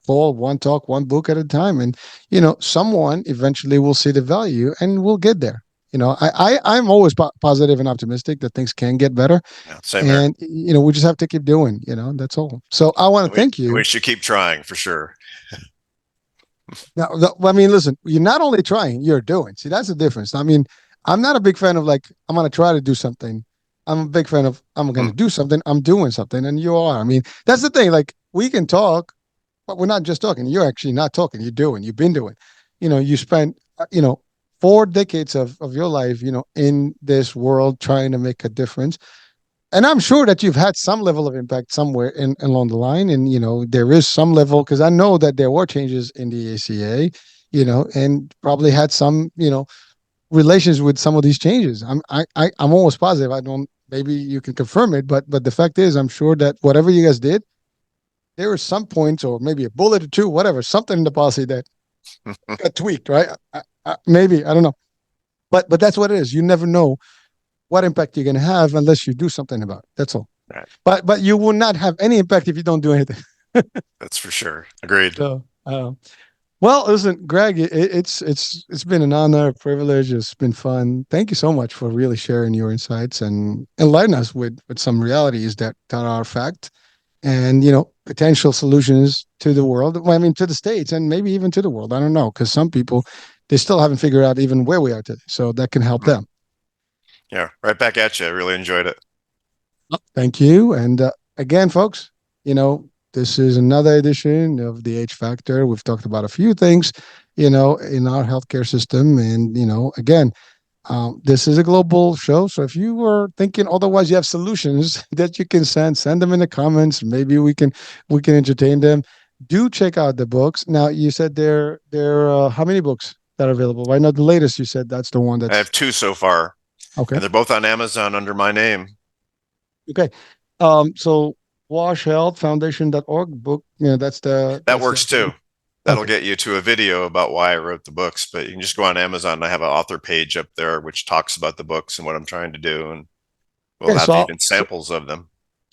Speaker 1: call, one talk, one book at a time, and someone eventually will see the value, and we'll get there. I'm always positive and optimistic that things can get better,
Speaker 2: Yeah, same here.
Speaker 1: and we just have to keep doing. That's all. So I want
Speaker 2: And
Speaker 1: to thank
Speaker 2: we
Speaker 1: you.
Speaker 2: should keep trying for sure.
Speaker 1: Now, I mean, listen, you're not only trying, you're doing. See, that's the difference. I mean, I'm not a big fan of like I'm going to try to do something. I'm a big fan of I'm going
Speaker 2: Hmm.
Speaker 1: to do something. I'm doing something, and you are. I mean, that's the thing. Like we can talk, but we're not just talking. You're actually not talking. You're doing. You've been doing. You spent 4 decades of your life, in this world trying to make a difference, and I'm sure that you've had some level of impact somewhere in along the line, and there is some level because I know that there were changes in the ACA, and probably had some relations with some of these changes. I'm almost positive. I don't. Maybe you can confirm it, but the fact is, I'm sure that whatever you guys did there are some points, or maybe a bullet or two, whatever, something in the policy that got tweaked, right? Maybe I don't know, but that's what it is. You never know what impact you're going to have unless you do something about it. That's all.
Speaker 2: Right.
Speaker 1: But you will not have any impact if you don't do anything.
Speaker 2: That's for sure. Agreed.
Speaker 1: So, well, listen, Greg, it's been an honor, a privilege. It's been fun. Thank you so much for really sharing your insights and enlighten us with some realities that are fact and potential solutions to the world. Well, I mean, to the states and maybe even to the world. I don't know, because some people they still haven't figured out even where we are today. So that can help
Speaker 2: Mm.
Speaker 1: them.
Speaker 2: Yeah, right back at you. I really enjoyed it.
Speaker 1: Thank you. And again, folks, this is another edition of the H Factor. We've talked about a few things, in our healthcare system. And, again, this is a global show. So if you were thinking otherwise, you have solutions that you can send them in the comments. Maybe we can entertain them. Do check out the books. Now, you said there are how many books that are available? Right now, the latest you said that's the one
Speaker 2: I
Speaker 1: that's
Speaker 2: have two so far,
Speaker 1: okay.
Speaker 2: and they're both on Amazon under my name.
Speaker 1: Okay. So washhealthfoundation.org book, that's
Speaker 2: That
Speaker 1: that's the
Speaker 2: works too.
Speaker 1: actual.
Speaker 2: That'll
Speaker 1: Okay.
Speaker 2: get you to a video about why I wrote the books, but you can just go on Amazon. And I have an author page up there which talks about the books and what I'm trying to do, and we'll
Speaker 1: Okay.
Speaker 2: have
Speaker 1: So
Speaker 2: even samples of them.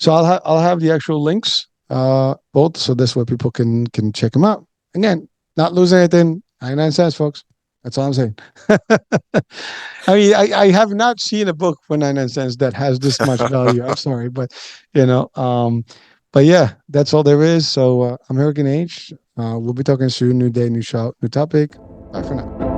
Speaker 1: I'll have the actual links, both, so this way people can check them out. Again, not losing anything. 99 cents, folks. That's all I'm saying. I mean, I have not seen a book for 99 cents that has this much value. I'm sorry, but you know, um, but yeah, that's all there is. So American Age. We'll be talking soon. New day, new show, new topic. Bye for now.